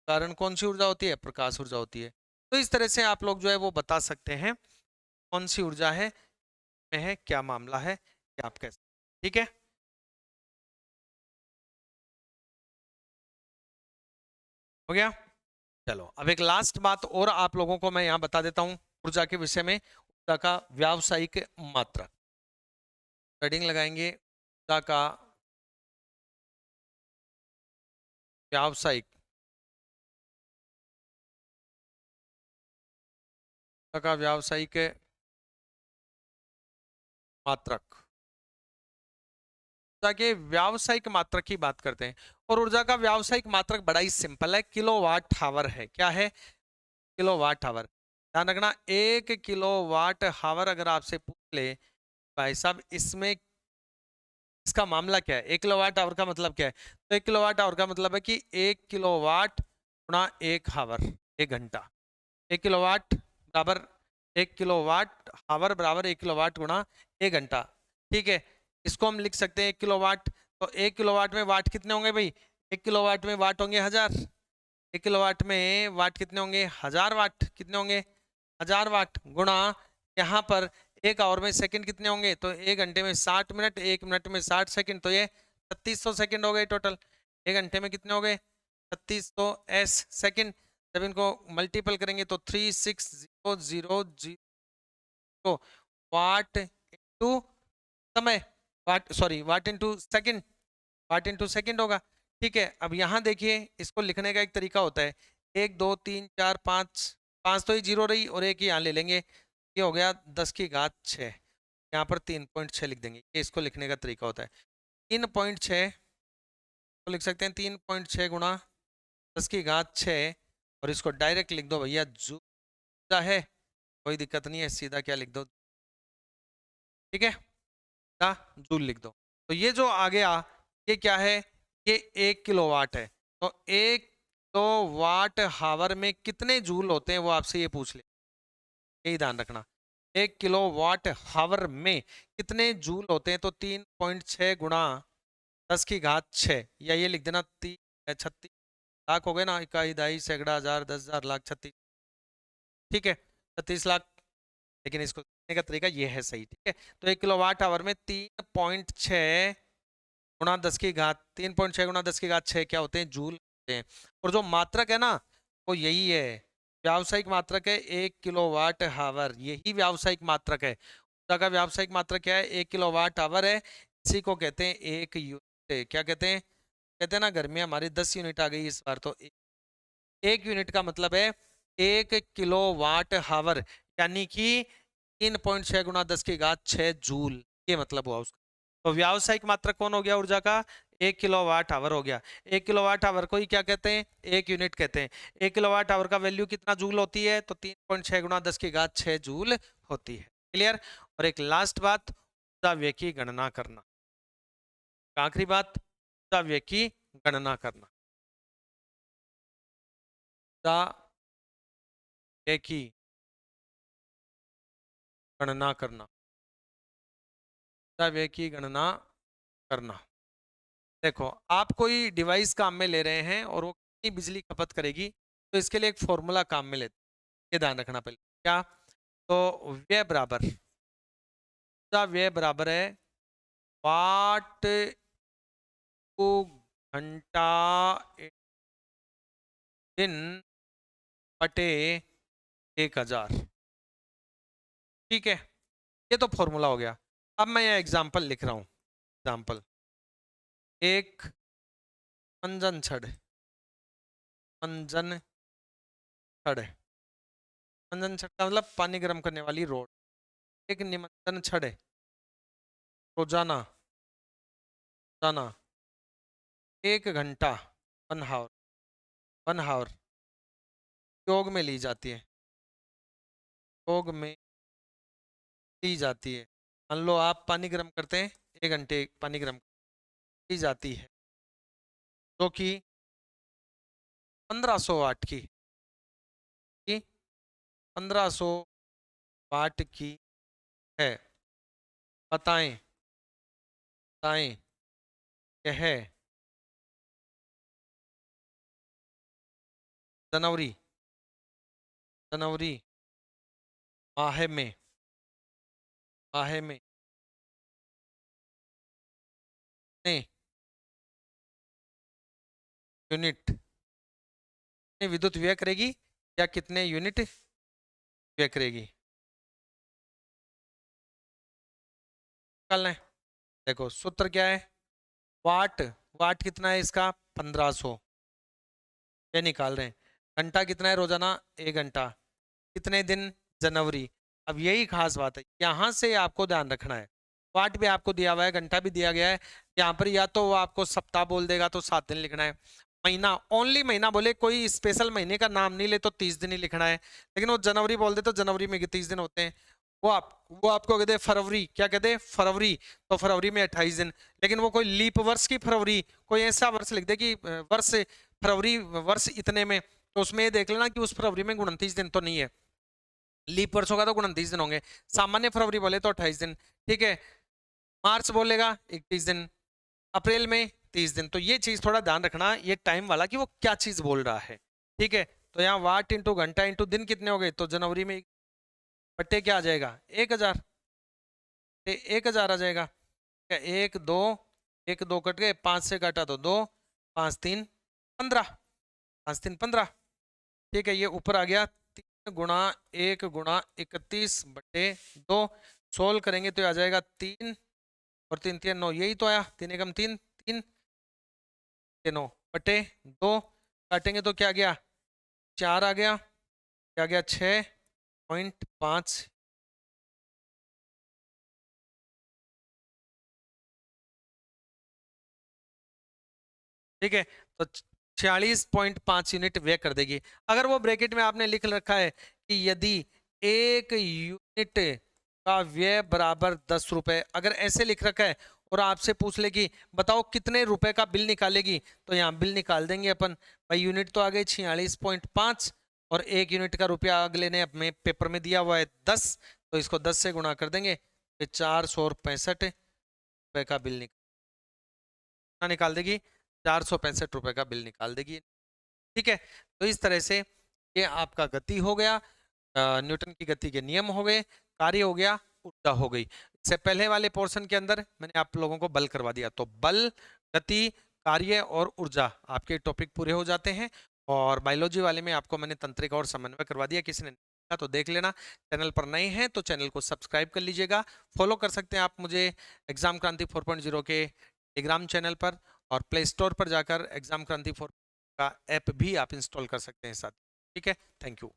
कारण कौन सी ऊर्जा होती है? प्रकाश ऊर्जा होती है। तो इस तरह से आप लोग जो है वो बता सकते हैं कौन सी ऊर्जा है क्या मामला है, क्या आप कैसे। ठीक है। हो गया। चलो अब एक लास्ट बात और आप लोगों को मैं यहाँ बता देता हूँ ऊर्जा के विषय में। ऊर्जा का व्यावसायिक मात्रक, हेडिंग लगाएंगे ऊर्जा का व्यावसायिक, ऊर्जा का व्यावसायिक मात्रक। ऊर्जा के व्यावसायिक मात्रक की बात करते हैं, और ऊर्जा का व्यावसायिक मात्रक बड़ा ही सिंपल है, किलोवाट हावर है। क्या है? Kilowatt hour. ध्यान रखना, 1 किलोवाट हावर अगर आपसे पूछ ले भाई साहब इसमें इसका मामला क्या है, 1 किलोवाट आवर का मतलब क्या है? तो 1 किलोवाट आवर का मतलब है कि 1 किलोवाट गुणा 1 हावर, 1 घंटा। 1 किलोवाट बराबर 1 किलोवाट हावर बराबर 1 किलोवाट गुणा 1 घंटा। ठीक है। इसको हम लिख सकते हैं 1 किलोवाट। तो 1 किलोवाट में वाट कितने होंगे भाई? 1 किलोवाट में वाट होंगे 1000। 1 किलोवाट में वाट कितने होंगे? 1000 वाट। कितने होंगे? 1000 वाट गुणा यहाँ पर 1 आवर में सेकंड कितने होंगे? तो 1 घंटे में 60 मिनट, 1 मिनट में 60 सेकंड, तो ये 3600 सेकंड हो गए टोटल। 1 घंटे में कितने हो गए? 3600 सेकंड। जब इनको मल्टीपल करेंगे तो 36000 वाट इंटू समय, watt sorry watt into second, watt into second होगा। ठीक है। अब यहाँ देखिए इसको लिखने का एक तरीका होता है, 1 2 3 4 5, 5 तो ये जीरो रही और एक ही यहाँ ले लेंगे, ये हो गया 10 की घात 6। यहाँ पर 3.6 लिख देंगे, ये इसको लिखने का तरीका होता है। 3.6 तो लिख सकते हैं 3.6 गुणा 10 की घात 6, और इसको डायरेक्ट लिख दो भैया, जूल है, कोई दिक्कत नहीं है, सीधा क्या लिख दो? ठीक है, जूल लिख दो। तो ये जो आ गया ये क्या है, ये 1 किलोवाट है। तो 1 किलोवाट हावर में कितने जूल होते हैं वो आपसे ये पूछ ले, यही ध्यान रखना। 1 किलोवाट हावर में कितने जूल होते हैं, तो 3.6 × 10⁻⁶, या ये लिख देना 36 लाख हो गए ना, इकाई, दहाई, सैकड़ा, हजार, 10,000, लाख, 36, ठीक है, 36 लाख। लेकिन इसको लिखने का तरीका ये है सही, ठीक है। तो 1 किलोवाट हावर में 3.6 × 10⁻⁶ क्या होते हैं, जूल होते हैं। और जो मात्रक है ना वो यही है, व्यावसायिक मात्रक है 1 किलोवाट हावर, यही व्यावसायिक मात्रक है। ऊर्जा का व्यावसायिक मात्रक क्या है, 1 किलोवाट हावर है। इसी को कहते हैं 1 यूनिट। क्या कहते हैं, कहते हैं ना गर्मी हमारी 10 यूनिट आ गई इस बार, तो 1 यूनिट का मतलब है 1 किलोवाट हावर, यानी कि 3.6 × 10⁻⁶ जूल, ये मतलब हुआ उसका। तो व्यावसायिक मात्रक कौन हो गया ऊर्जा का, 1 किलोवाट हावर हो गया। 1 किलोवाट हावर को ही क्या कहते हैं, 1 यूनिट कहते हैं। 1 किलोवाट हावर का वैल्यू कितना जूल होती है, तो 3.6 × 10⁻⁶ जूल होती है। क्लियर। और एक लास्ट बात, ऊर्जा व्यय की गणना करना। आखिरी बात, ऊर्जा व्यय की गणना करना। ऊर्जा व्यय की गणना करना, ऊर्जा व्यय की गणना करना। देखो आप कोई डिवाइस काम में ले रहे हैं और वो कितनी बिजली खपत करेगी, तो इसके लिए एक फॉर्मूला काम में लेते हैं, ये ध्यान रखना पहले क्या। तो व्यय बराबर, ऊर्जा व्यय बराबर है वाट टू घंटा दिन बटे 1000, ठीक है। ये तो फॉर्मूला हो गया। अब मैं ये एग्जांपल लिख रहा हूँ। एग्जांपल, एक मंजन छड़, मंजन छड़, मंजन छड़ का मतलब पानी गर्म करने वाली रोड। एक निमंत्रण छड़ है, रोजाना, रोजाना 1 घंटा, 1 हावर, 1 हावर उपयोग में ली जाती है, उपयोग में ली जाती है। मान लो आप पानी गर्म करते हैं, 1 घंटे पानी गर्म ली जाती है, जो कि 1500 वाट की, 1500 वाट की है। बताएं, बताएं यह जनवरी, जनवरी माह में, माह में कितने यूनिट कितने विद्युत व्यय करेगी, या कितने यूनिट व्यय करेगी, निकालना है। देखो सूत्र क्या है, वाट, वाट कितना है इसका 1500, ये निकाल रहे हैं। घंटा कितना है रोजाना, 1 घंटा, कितने दिन, जनवरी। अब यही खास बात है, यहाँ से आपको ध्यान रखना है। वाट भी आपको दिया हुआ है, घंटा भी दिया गया है। यहाँ पर या तो वो आपको सप्ताह बोल देगा तो 7 दिन लिखना है, महीना ओनली महीना बोले, कोई स्पेशल महीने का नाम नहीं ले तो 30 दिन ही लिखना है। लेकिन वो जनवरी बोल दे तो जनवरी में 30 दिन होते हैं। वो आपको कहते हैं फरवरी, क्या कहते हैं फरवरी, तो फरवरी में 28 दिन। लेकिन वो कोई लीप वर्ष की फरवरी, कोई ऐसा वर्ष लिख दे कि वर्ष फरवरी वर्ष इतने में, तो उसमें ये देख लेना कि उस फरवरी में 29 दिन तो नहीं है। लीप वर्ष होगा तो 29 दिन होंगे। सामान्य फरवरी बोले तो 28 दिन, ठीक है। मार्च बोलेगा 31 दिन, अप्रैल में 30 दिन। तो ये चीज थोड़ा ध्यान रखना, ये टाइम वाला कि वो क्या चीज बोल रहा है, ठीक है। तो यहाँ वाट इंटू घंटा इंटू दिन कितने हो गए, तो जनवरी में बट्टे क्या आ जाएगा 1000, 1000 आ जाएगा। क्या 1 2, 1 2 कट गए, 5 से काटा तो 2, 5 3 15, 5 3 15, ठीक है। ये ऊपर आ गया 3 × 1 × 31/2, सोल्व करेंगे तो आ जाएगा 3 और 3 3 9, यही तो आया, 3 एकम 3, 3 9 बटे 2, काटेंगे तो क्या गया 4 आ गया, क्या गया 6.5, ठीक है। तो 46.5 यूनिट व्यय कर देगी। अगर वो ब्रैकेट में आपने लिख रखा है कि यदि 1 यूनिट का व्यय बराबर 10 रुपए, अगर ऐसे लिख रखा है और आपसे पूछ ले कि बताओ कितने रुपए का बिल निकालेगी, तो यहाँ बिल निकाल देंगे अपन। भाई यूनिट तो आ गई 46.5 और 1 यूनिट का रुपया अगले ने अपने पेपर में दिया हुआ है 10, तो इसको 10 से गुणा कर देंगे, फिर 465 रुपए का बिल निकाल देगी, 465 रुपए का बिल निकाल देगी। ठीक है, तो इस तरह से ये आपका गति हो गया, न्यूटन की गति के नियम हो गए, कार्य हो गया, ऊर्जा हो गई। इससे पहले वाले पोर्शन के अंदर मैंने आप लोगों को बल करवा दिया, तो बल, गति, कार्य और ऊर्जा आपके टॉपिक पूरे हो जाते हैं। और बायोलॉजी वाले में आपको मैंने तंत्रिका और समन्वय करवा दिया, किसी ने नहीं देखा तो देख लेना। चैनल पर नए हैं तो चैनल को सब्सक्राइब कर लीजिएगा। फॉलो कर सकते हैं आप मुझे एग्जाम क्रांति 4.0 के टेलीग्राम चैनल पर, और प्ले स्टोर पर जाकर एग्जाम क्रांति 4 का ऐप भी आप इंस्टॉल कर सकते हैं साथ। ठीक है, थैंक यू।